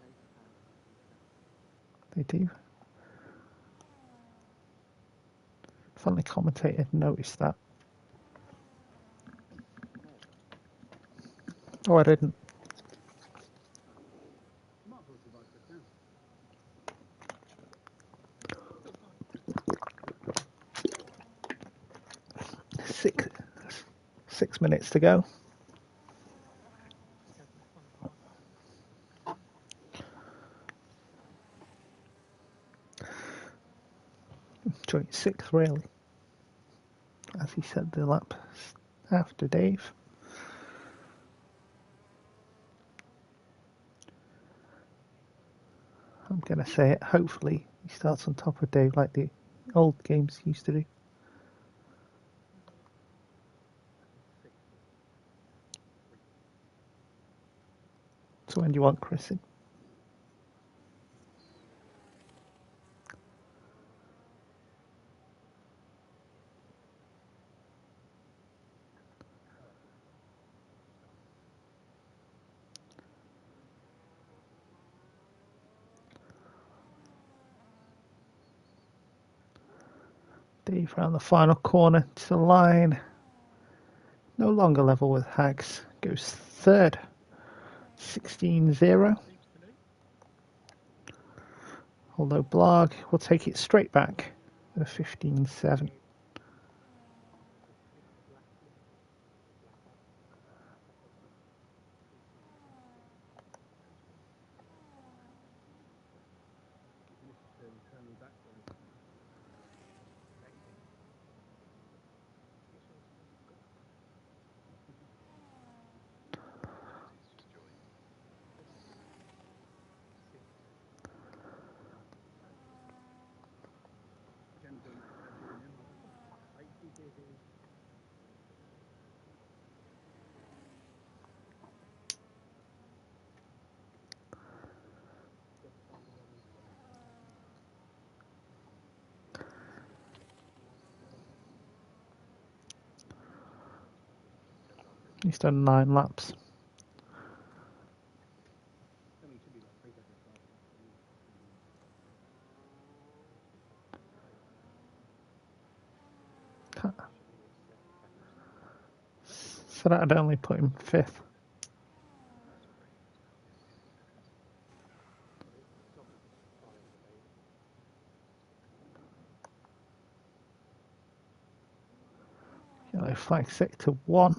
Dave has a set. They do. Funny commentator noticed that. More. Oh, I didn't. You might as well divide Chris down. Six minutes to go. Go for this one, Mark. Joint sixth, really. As he said the lap after Dave. I'm going to say it. Hopefully, he starts on top of Dave like the old games used to do. That is 6 3. So when do you want Chris in? Dave round the final corner to the line. No longer level with Hags. Goes third. 16-0. Seems to me. Although Blarg will take it straight back at a 15-7. It's Blackley. Blacker. And this is the eternal back drive. Maybe. You sure it's not good? He's just joined. Seems to. Jen join in, Mark. Right? Just on the wrong way. He's done 9 laps. I mean, it should be like 3 seconds faster. Should be 7 seconds. So that'd only put him 5th. That's great. He's now in 5th. Well, it's obviously got tyres available. Yellow flag sector 1.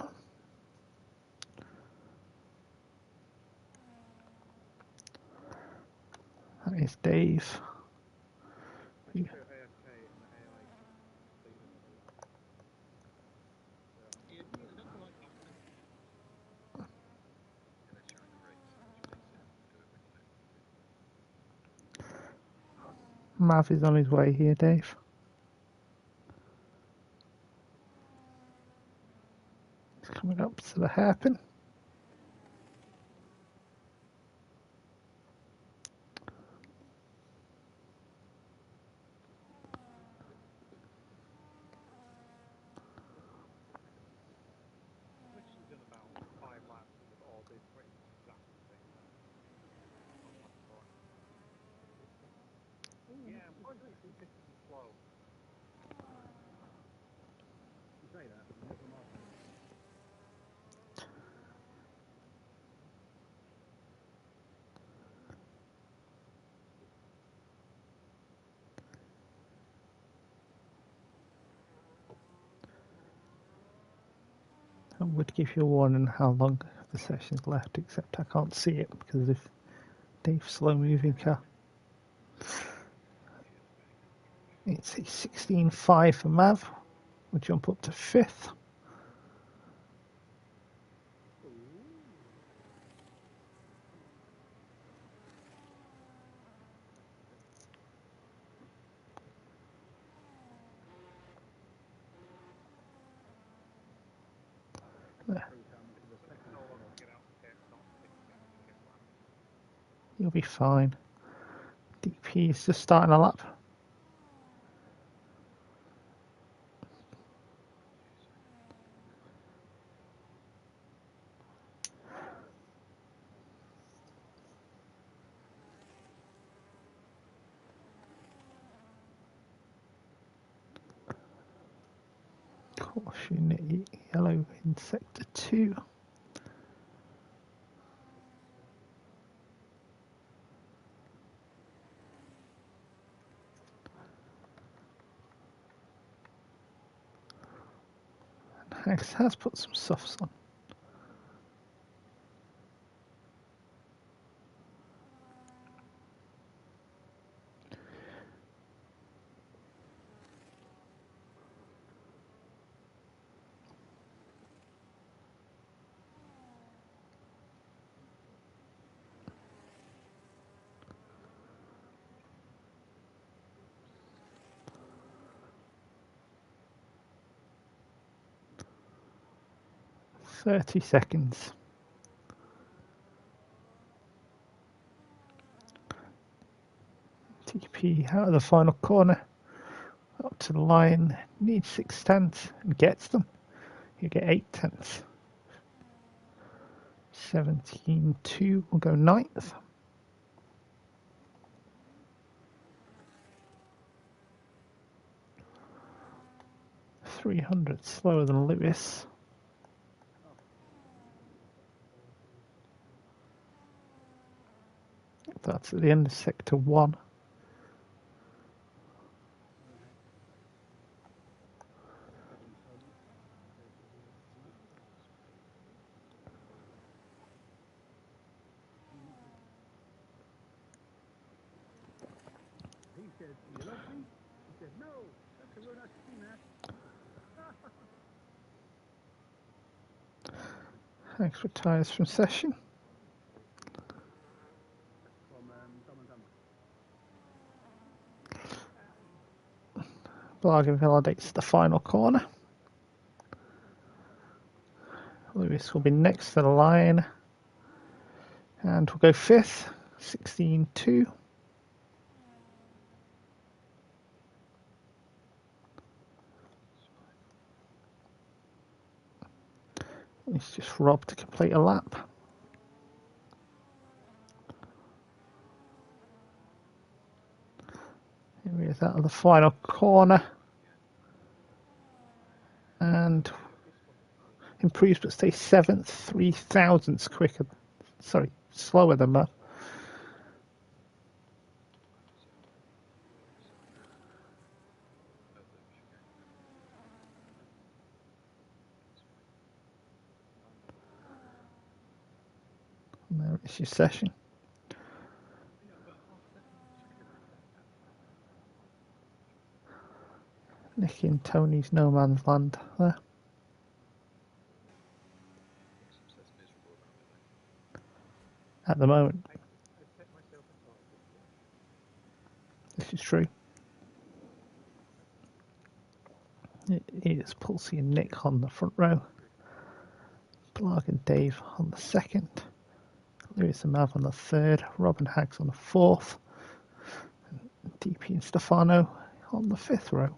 That is Dave. I can show AFK and the AI so you don't have to look. Yeah, it doesn't like listening. Unless you're in a race, in which case it will do it when you don't need it. Mav is on his way here, Dave. He's coming up to the hairpin. Which has done about 5 laps and they've all been pretty much exactly the same time. On lap 4. Yeah, I'm wondering if it's too slow. You say that, but there's nothing Mark over. I would give you a warning how long the session's left, except I can't see it because of Dave's slow moving car. It's a 16.5 for Mav. We'll jump up to 5th. There. Because the So second no slow. longer get out of pit, not 6 seconds to get a lap. You'll be fine. DP is just starting a lap. Caution yellow in sector 2. Hanks has put some softs on. $30. TP out of the final corner, up to the line, needs 6/10 and gets them. You get 8/10. 17-2 will go 9th. 300 slower than Lewis. That's at the end of sector 1. He said, "You love me?" He said, "No, that's a real nice to see, man." Hanks retires from session. From Dumb and Dumber. Bargain validates the final corner. Lewis will be next to the line. And we'll go 5th, 16-2. It's just Rob to complete a lap. Here he is out of the final corner. And improves but stays 7th, 3 thousandths quicker. Sorry, slower than that. And there is your session. Nicky and Tony's no man's land there. At the moment, I set myself a target. this is true. It is Pulsey and Nick on the front row. Blarg and Dave on the second. Lewis and Mav on the third. Rob and Hags on the fourth. And DP and Stefano on the fifth row.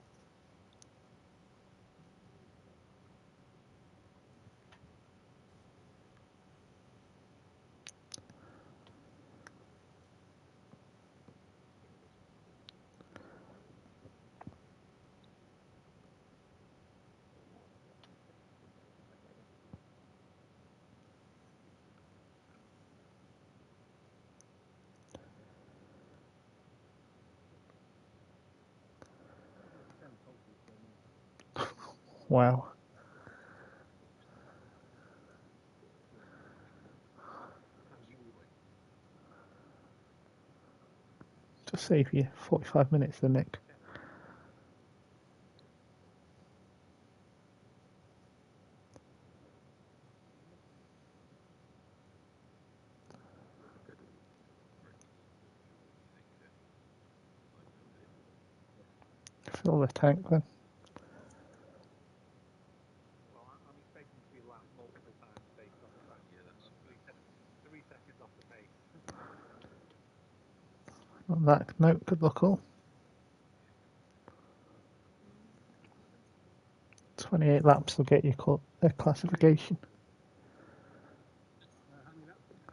Wow. Just save you 45 minutes there, Nick. Fill the tank then. Well, I'm expecting to be lapped multiple times based on the fact that I'm 3 seconds off the pace. On that note, good luck all. 28 laps will get you classification.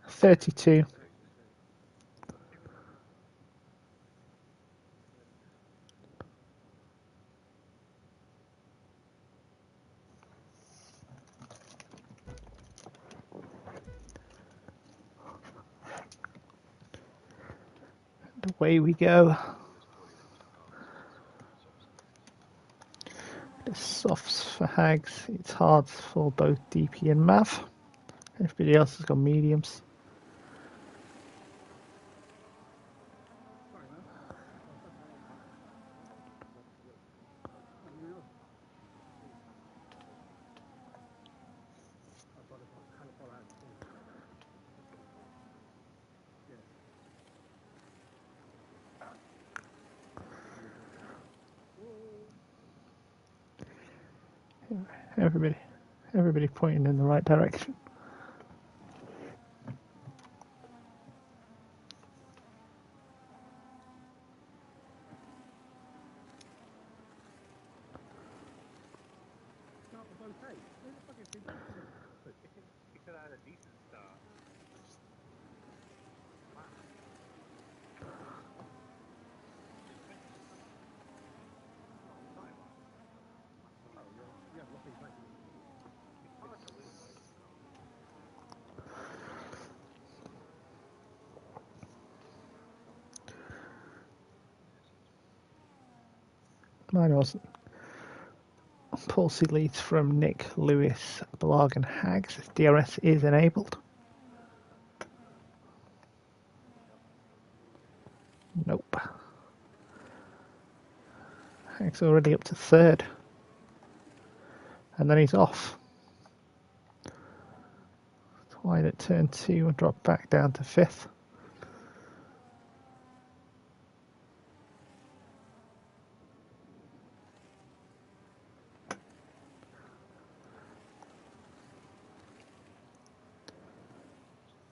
32. And away we go. The softs for Hags, it's hards for both DP and Mav. Everybody else has got mediums. Sorry, man. Oh, it's okay. Oh, you know. I thought it was kind of far out. Yeah. Everybody pointing in the right direction. Start was okay. Where the fuck is he going? He could have had a decent start. Wow. When did you come up? Oh, starting line. Oh, yeah, lucky place. Oh, that's a weird place. Mine wasn't. Palsy leads from Nick, Lewis, Blarg and Hags. DRS is enabled. Nope. Hags already up to third. And then he's off. Wide at turn 2 and drop back down to 5th.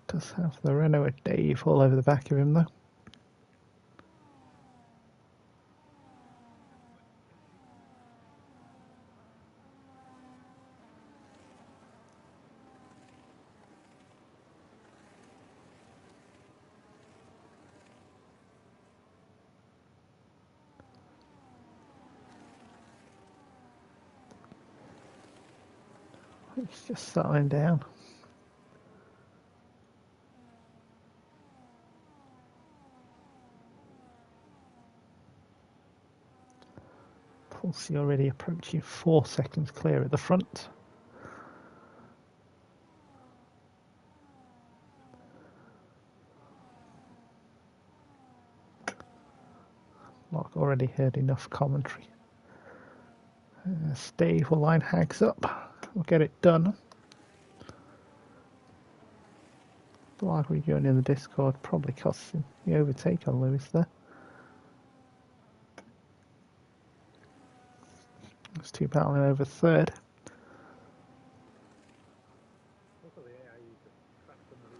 Does have the Renault with Dave all over the back of him though. He's just settling down. Palsy already approaching 4 seconds clear at the front. Mark already heard enough commentary. Dave will line Hags up. We'll get it done. Blarg rejoining the Discord probably costs him the overtake on Lewis there. There's 2 battling over third. Also, the AI just cracked some of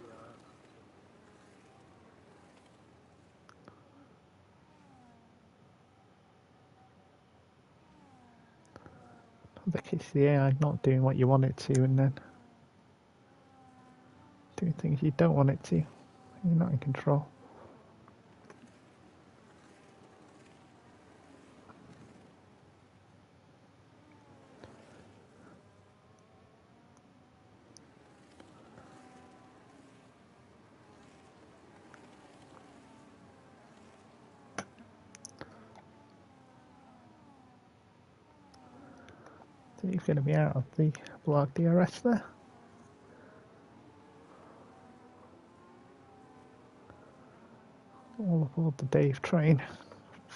the. The case of the AI not doing what you want it to and then doing things you don't want it to. You're not in control. Dave's going to be out of the Blarg DRS there. All aboard the Dave train.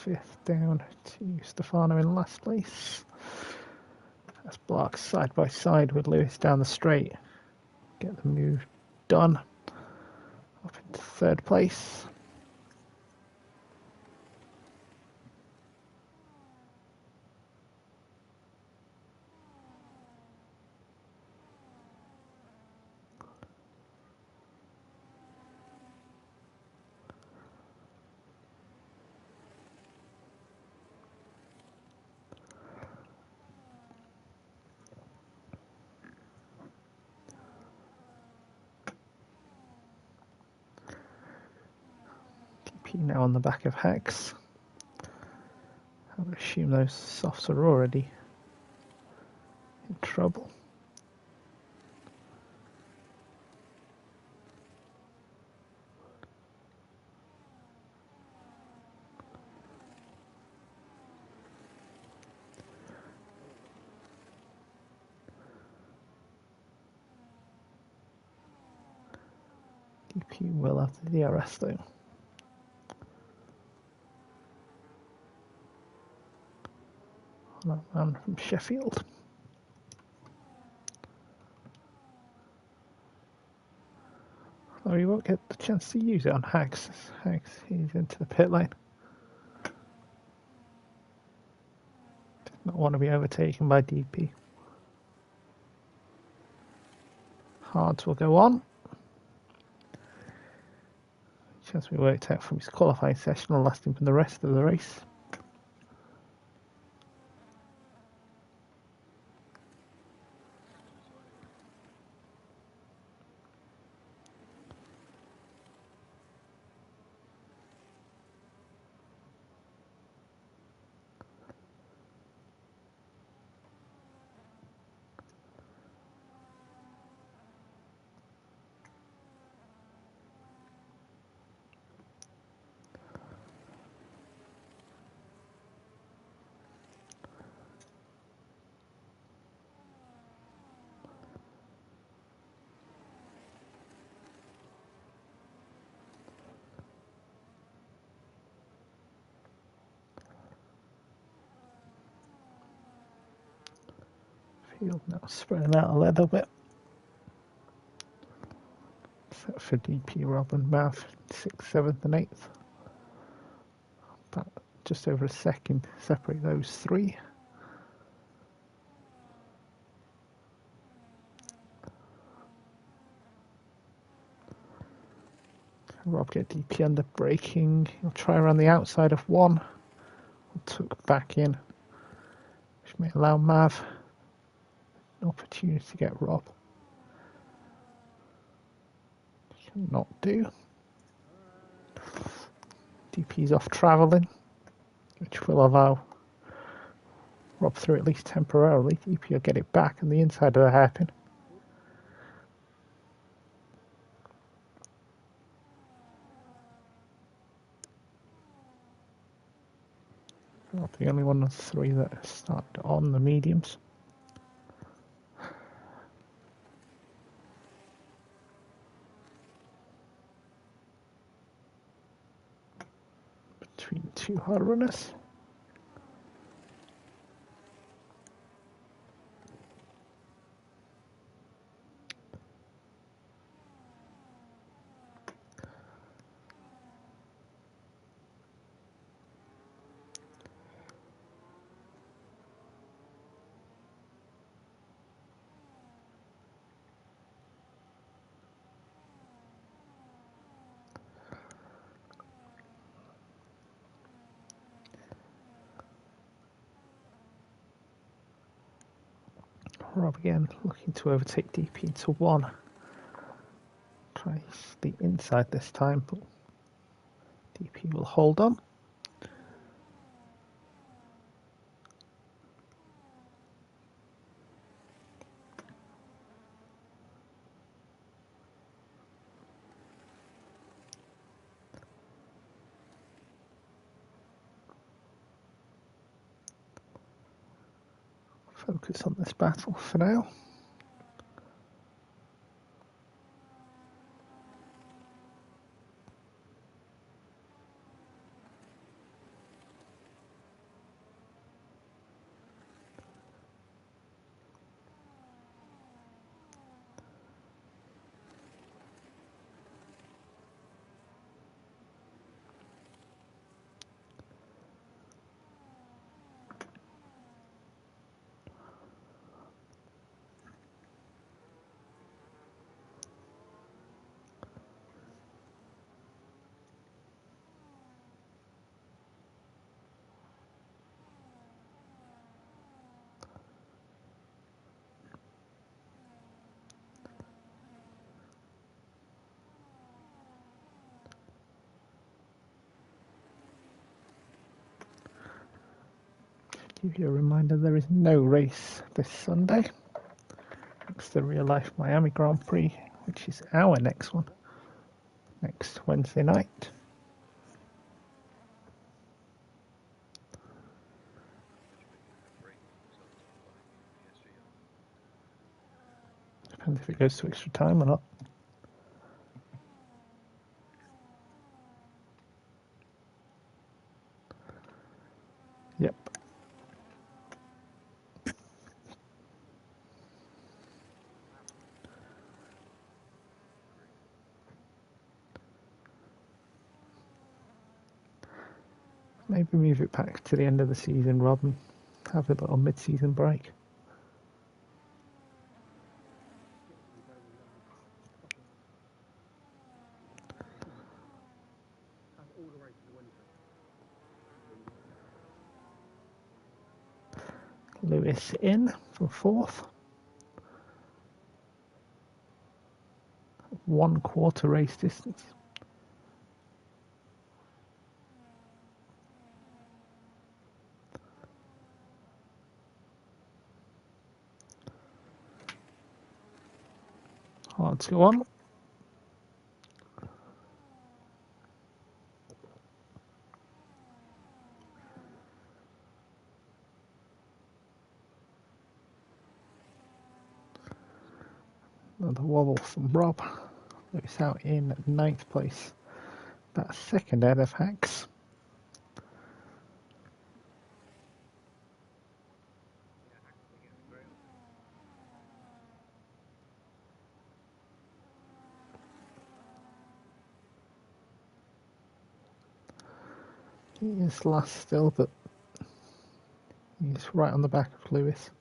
5th down to Stefano in last place. That's Blarg side by side with Lewis down the straight. Get the move done. Up into 3rd place. DP now on the back of Hex. I would assume those softs are already in trouble. DP will have the DRS though. On a man from Sheffield. Oh, you won't get the chance to use it on Hags. Hags, he's into the pit lane. Does not want to be overtaken by DP. Hards will go on. Chance we worked out from his qualifying session will last him for the rest of the race. Field now spreading out a little bit. Set for DP, Rob and Mav, 6th, 7th and 8th. About just over a second separate those three. Rob get DP under braking. He'll try around the outside of one. Took back in, which may allow Mav an opportunity to get Rob. Cannot do. DP's off travelling, which will allow Rob through at least temporarily. DP will get it back on the inside of the hairpin. Rob the only one of the three that started on the mediums. Between two hard runners. Rob again looking to overtake DP into one. Tries the inside this time, but DP will hold on. Focus on this battle for now. Give you a reminder there is no race this Sunday. It's the real life Miami Grand Prix, which is our next one, next Wednesday night. Depends if it goes to extra time or not. Maybe move it back to the end of the season, Rob, and have a little mid-season break. Get some go with fucking have all the races of winter. Lewis in from 4th. 1/4 race distance. Hard to go on. Another wobble from Rob. Lewis out in 9th place. About 2nd ahead of Hacks. Yeah, actually get straight on. He is last still, but he's right on the back of Lewis.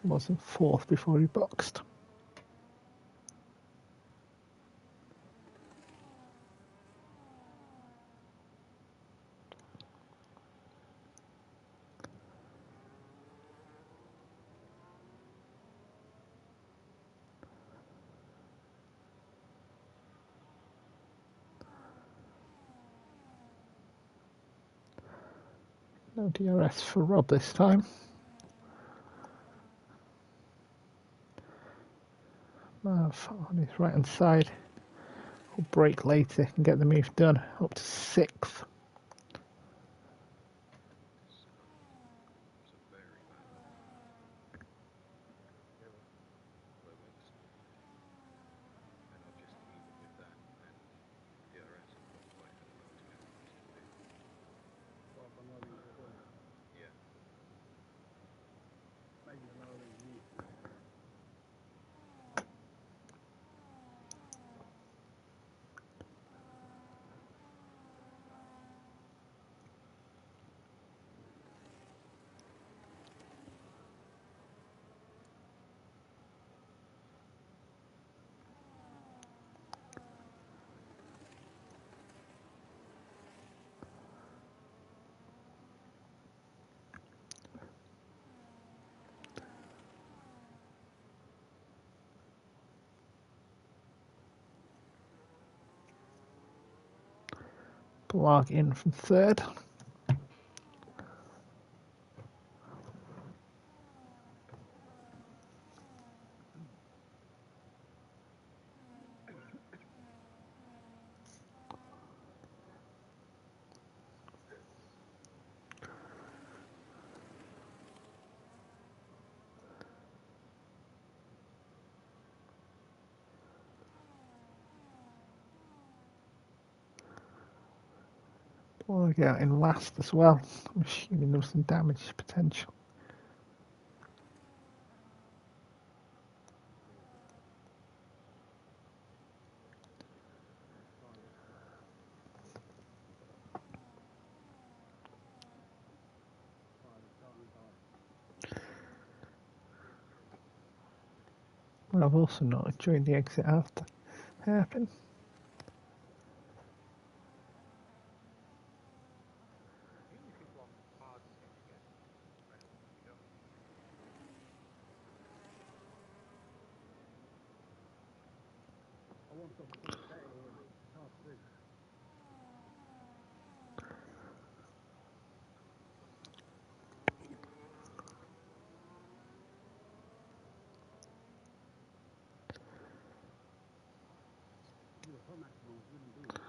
He was in 4th before he boxed. No DRS for Rob this time. Mav on his right hand side. Will brake later and get the move done. Up to 6th. This was a very bad low exit, and I've just even with that and DRS, I've got quite a lot to go on still here. Well, if I'm rolling into the corner. Yeah, Maybe the lower than you need to. Blarg in from 3rd. Blarg out in last as well. I'm assuming there was some damage potential. Well, I've also not enjoyed the exit after happen. The only people on hard seem to get straight on, you don't. I want something better already. It's hard to do. The top maximum wouldn't be.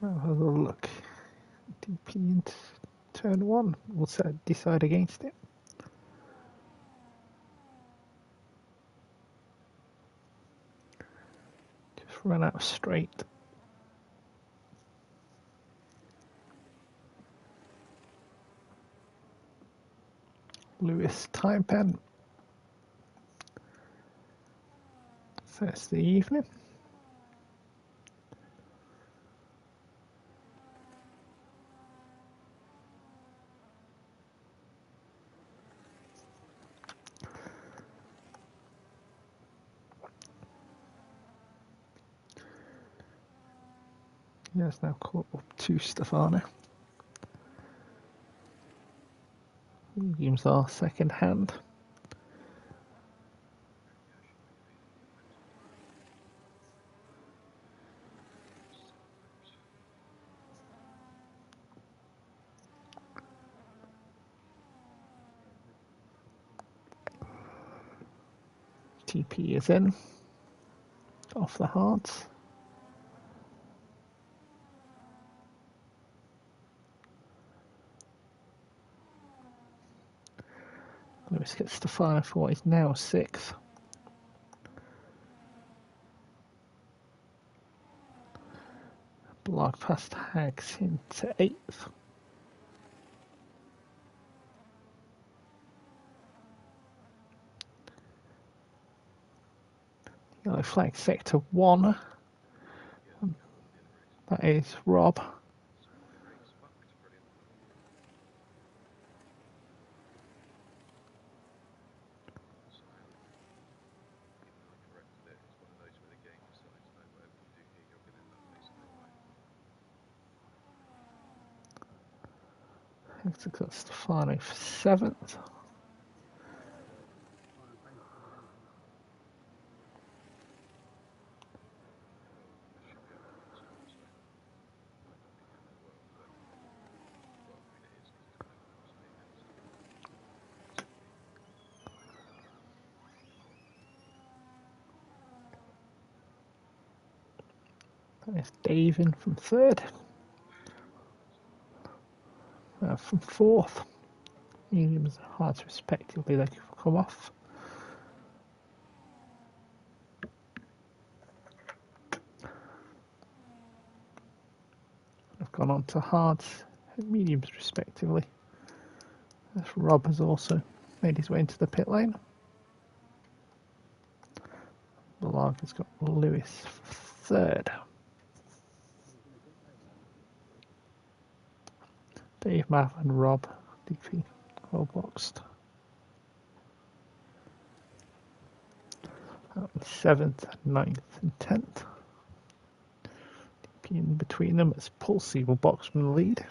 I'll have a look. DP into turn 1. We'll decide against it. Just run out straight. Lewis time pen. Thursday evening. He has now caught up to Stefano. Mediums are second hand. TP is in. Off the hearts. Lewis gets Stefano for what is now sixth. Block past Hags into eighth. Yellow flag sector 1. That is Rob. Hector got Stefano for seventh. There's Dave in from third. From fourth. Mediums and hards respectively, they could come off. I've gone on to hards and mediums respectively. As Rob has also made his way into the pit lane. Belag has got Lewis third. Dave, Mav and Rob DP well boxed. Seventh, 9th and 10th. DP in between them as Paul Siebel box from the lead.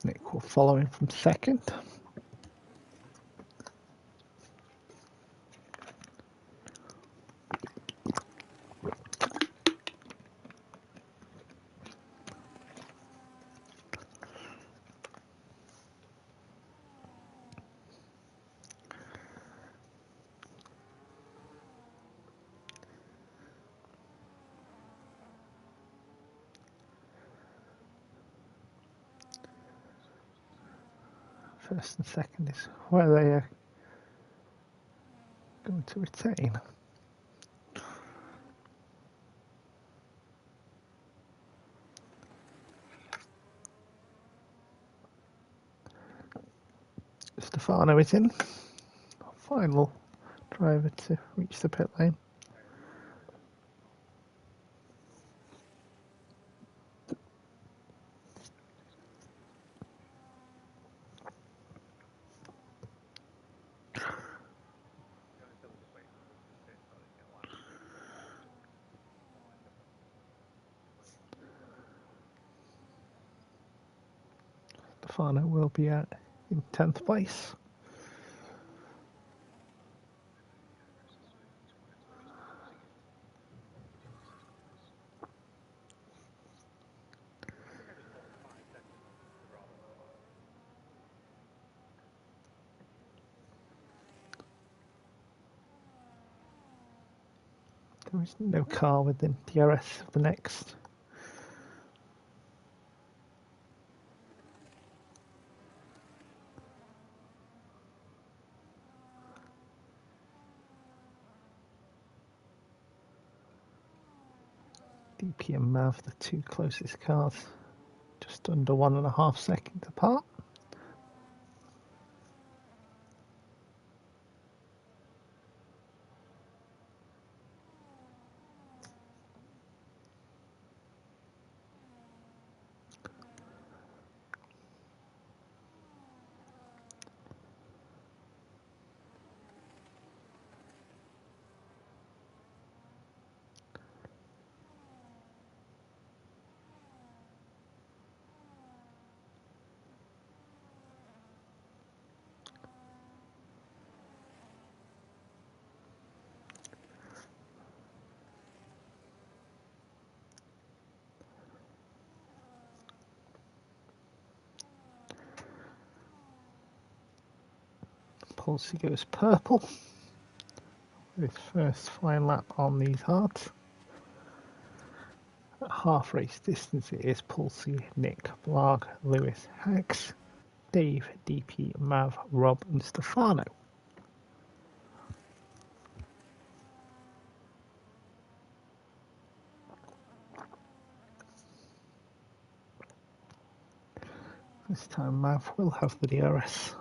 Nick will follow him from second. First and second is where they are going to retain. Stefano is in. Final driver to reach the pit lane. Stefano will be in 10th place. There is no car within DRS of the next. Bookie and Mav, the two closest cars, just under 1.5 seconds apart. Pulsey goes purple with his first flying lap on these hards. At half race distance it is Pulsey, Nick, Blarg, Lewis, Hags, Dave, DP, Mav, Rob and Stefano. This time Mav will have the DRS.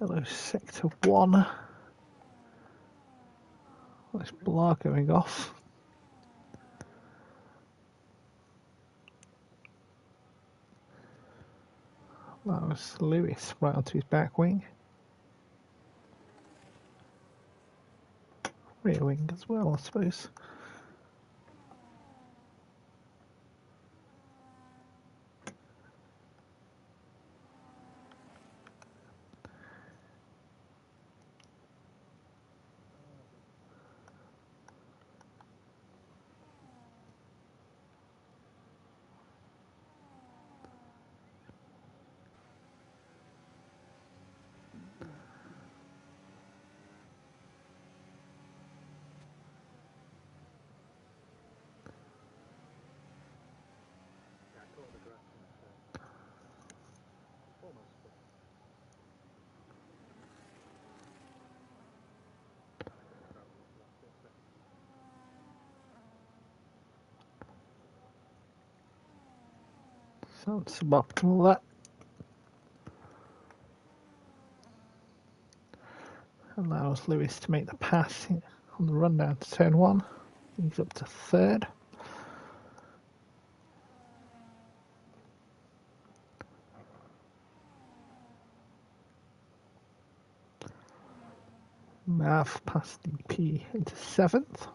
Yellow sector 1. That's Blarg going off. That was Lewis right onto his back wing. Rear wing as well, I suppose. Yeah, I caught the directions almost split. And I got the travel for that split second. Sounds suboptimal that. Allows Lewis to make the pass on the run down to turn 1. He's up to third. Mav past DP into 7th.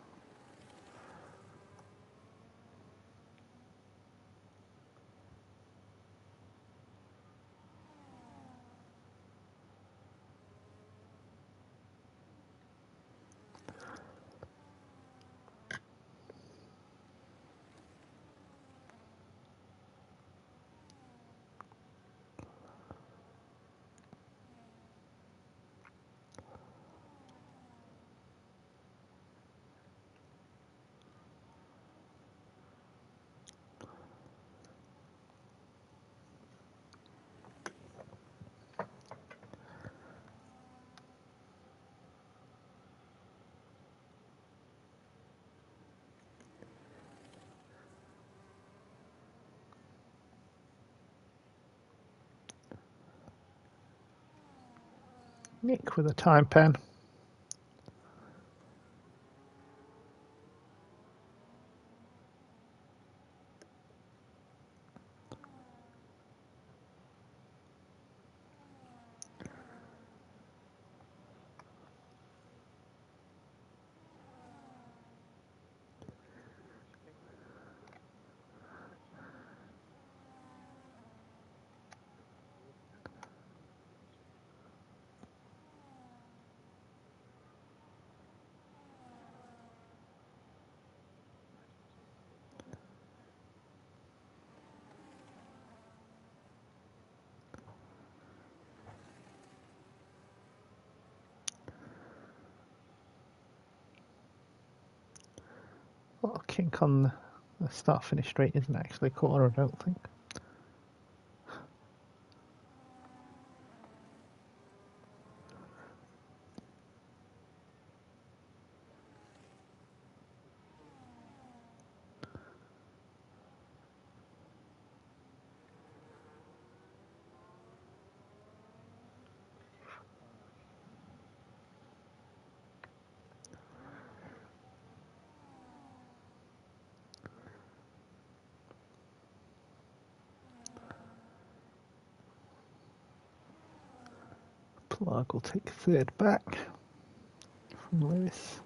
Nick with a time pen. King. Looking at it. Well, kink on the start finish straight isn't actually a corner, I don't think. Clark will take third back from Lewis.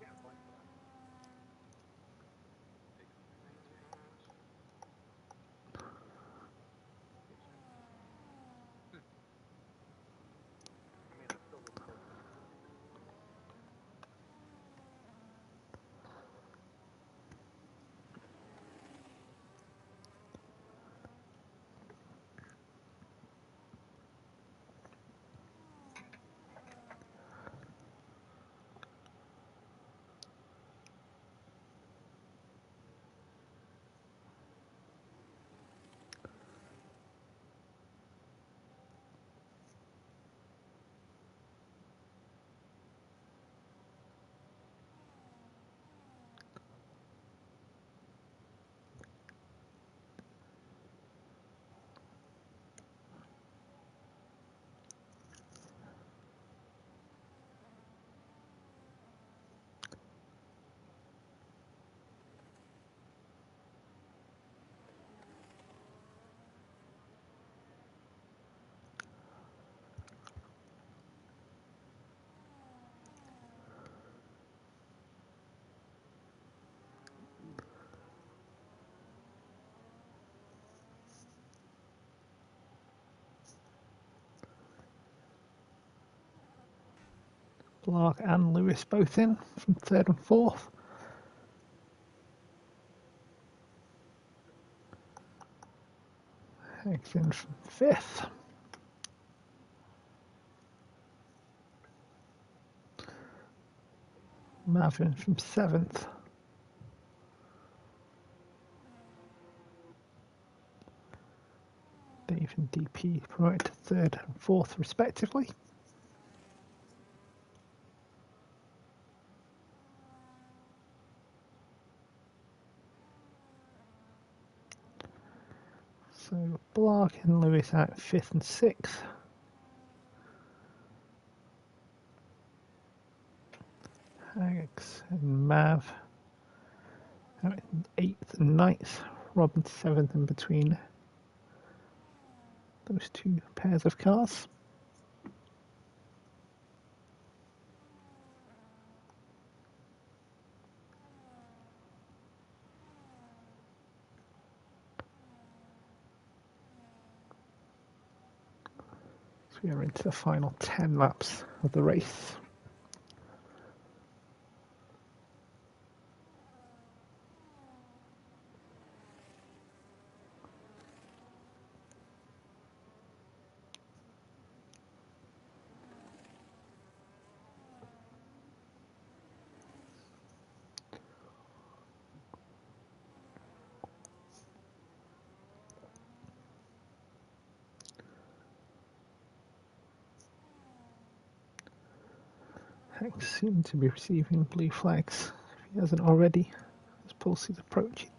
Yeah, fine for that. 888 yards. It's, I mean, I still would have thought it was 6. Clark and Lewis both in from third and fourth. Higgs in from fifth. Mavin from seventh. Dave and DP promoted to third and fourth respectively. So Blark and Lewis out fifth and sixth. Higgs and Mav out in eighth and ninth. Robin seventh in between those two pairs of cars. So we are into the final 10 laps of the race. Hanks seems to be receiving blue flags if he hasn't already, as Pulse is approaching.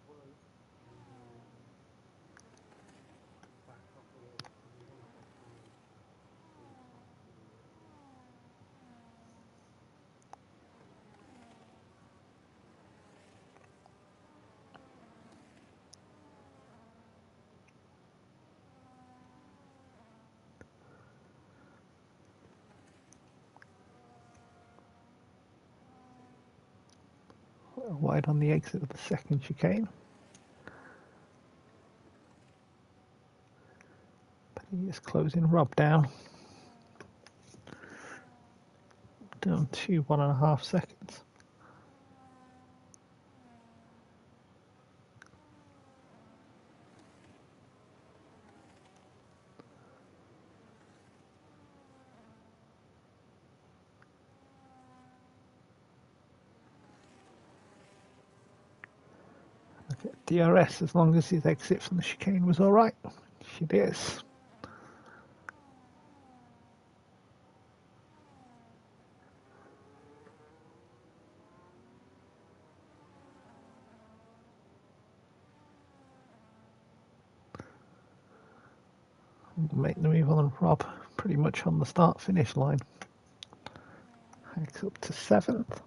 Well, back off a little bit because he's only behind Pulse and Wide on the exit of the second chicane. But He is closing Rob down. Down to 1.5 seconds. Look at DRS, as long as his exit from the chicane was alright. It is. Make the move on Rob pretty much on the start finish line. Hacks up to 7th.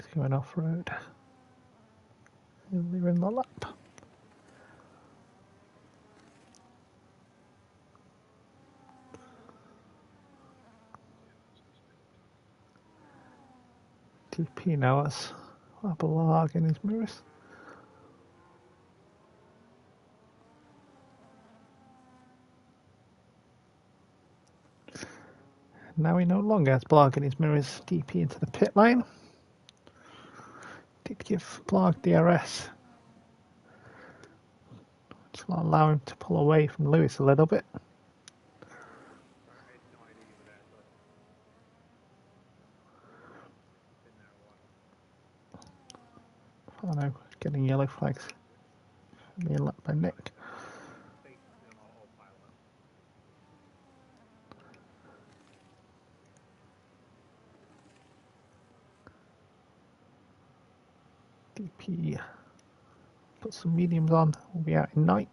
It's going off road. Earlier in the lap. DP now has a blag in his mirrors. Now he no longer has Blarg in his mirrors. DP into the pit lane. Did give Blarg DRS, which will allow him to pull away from Lewis a little bit. Sorry, I had no idea you were there, so been there a while. I know, getting yellow flags. Being left by Nick. Basically on autopilot. DP put some mediums on. We'll be out in 9th.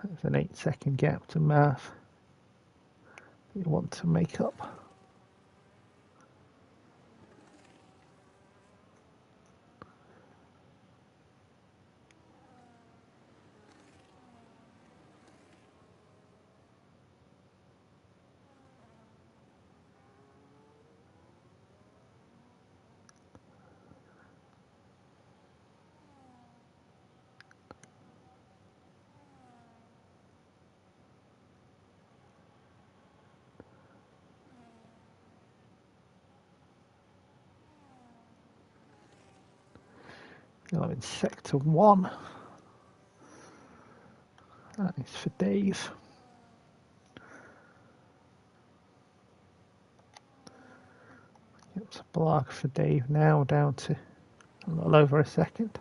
There's an 8-second gap to Murph. You want to make up. You're in sector 1. That is for Dave. It's a block for Dave now, down to a little over a second.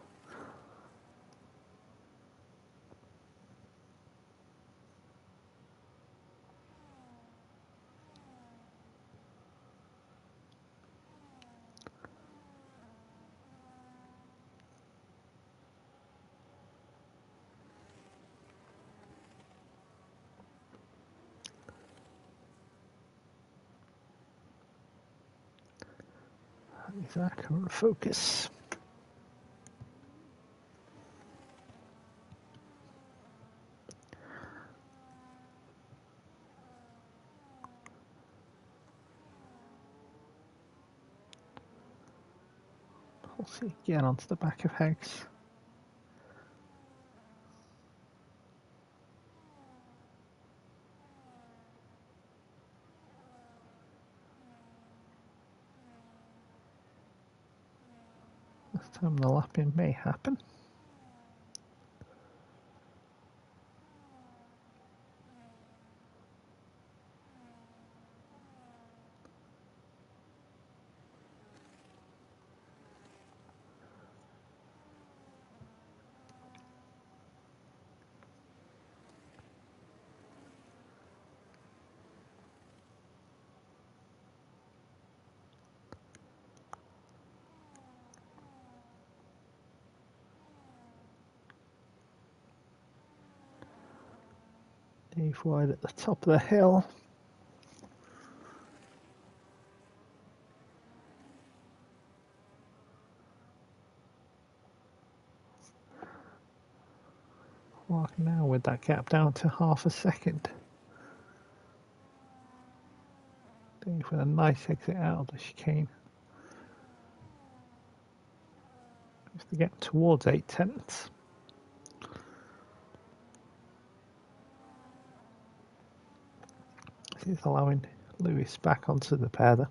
That is our current focus. We'll see again onto the back of Hags. This time the lapping may happen. Dave wide at the top of the hill. Clark now with that gap down to half a second. Dave with a nice exit out of the chicane. Just to get towards 8/10. This is allowing Lewis back onto the pair.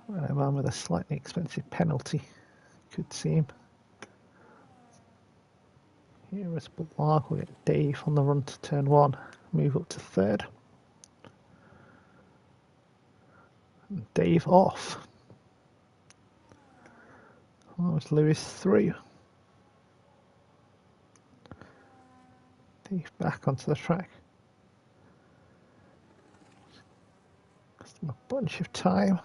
And a man with a slightly expensive penalty. Could see him. Here is Blark. We get Dave on the run to turn 1. Move up to 3rd. And Dave off. Oh, it's Lewis through. Dave back onto the track. Still a bunch of time.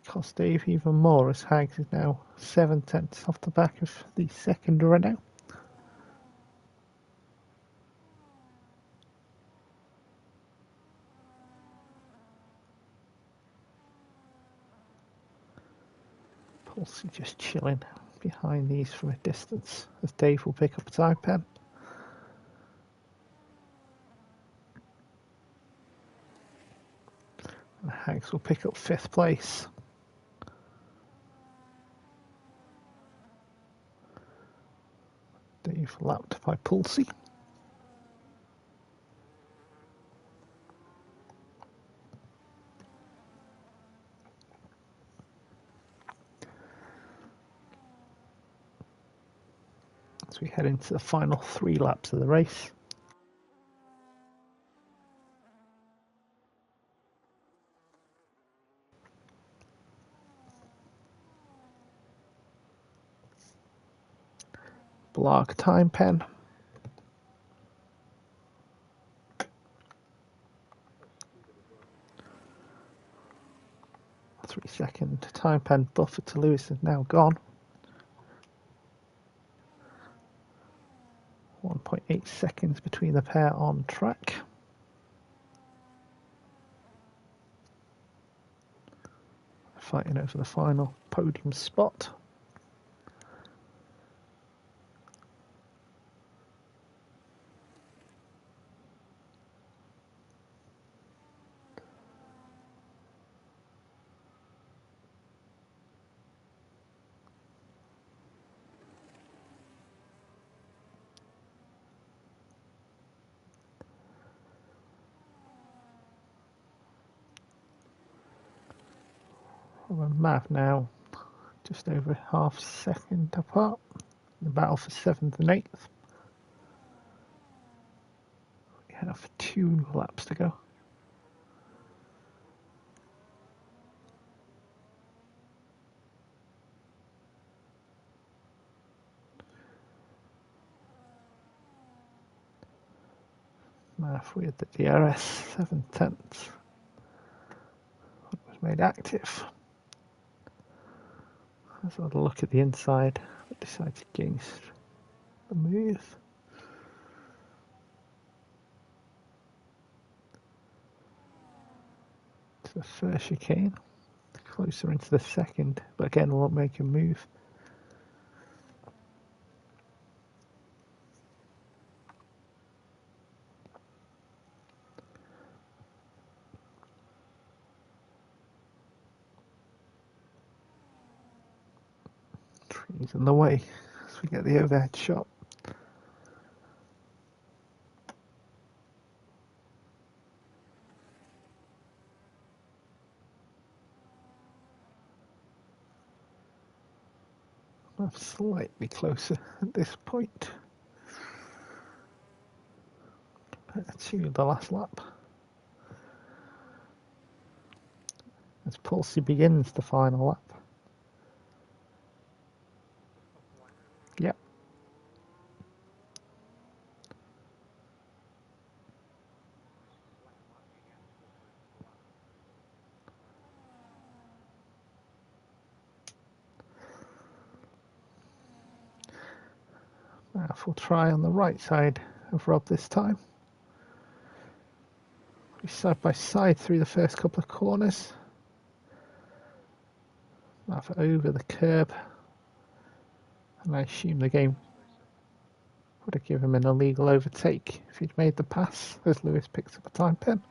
Cost Dave even more as Hags is now 7/10 off the back of the second Renault. Pulsey just chilling behind these from a distance as Dave will pick up a time pen. And Hags will pick up 5th place. Dave lapped by Pulsey. As we head into the final 3 laps of the race. Blark time pen. 3-second time pen buffer to Lewis is now gone. 1.8 seconds between the pair on track. Fighting over the final podium spot. Mav now just over half a second apart. The battle for 7th and 8th. We have 2 laps to go. Mav with the DRS 7/10 was made active. Let's have a look at the inside, but decides against the move. To the first chicane, closer into the second, but again won't make a move. Trees in the way as we get the overhead shot. I'm slightly closer at this point compared to the last lap. As Pulsey begins the final lap. Yep. Mav will try on the right side of Rob this time. We're side by side through the first couple of corners. Mav over the curb. And I assume the game would have given him an illegal overtake if he'd made the pass, as Lewis picks up a time pen.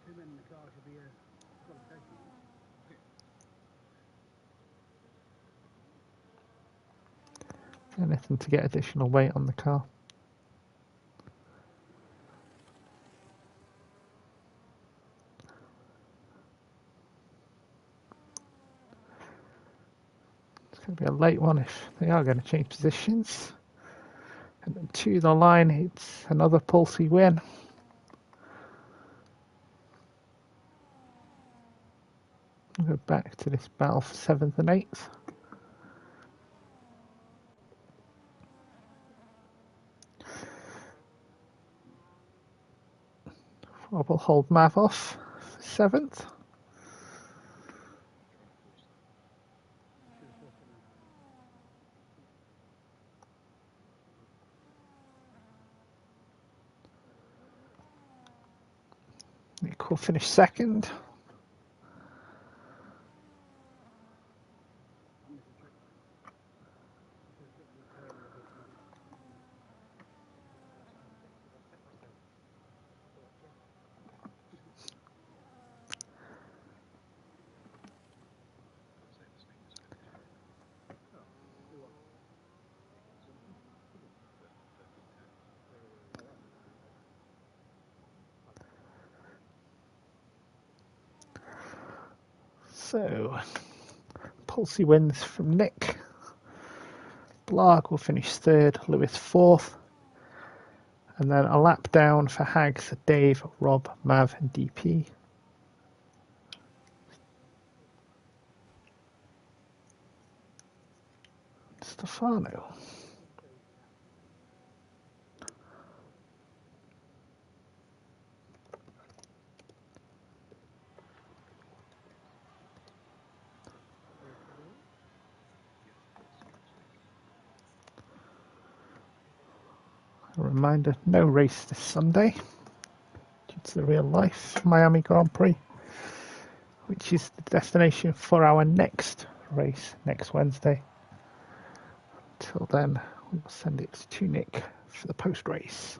Two men in the car should be a qualification. Anything to get additional weight on the car. It's going to be a late one if they are going to change positions. And then to the line, it's another Pulsey win. We'll go back to this battle for 7th and 8th. Rob will hold Mav off for 7th. Nick will finish 2nd. So, Pulsey wins from Nick. Blarg will finish 3rd, Lewis 4th. And then a lap down for Hags, Dave, Rob, Mav and DP. Stefano. A reminder, no race this Sunday due to the real life Miami Grand Prix, which is the destination for our next race next Wednesday. Until then, we will send it to Nick for the post-race.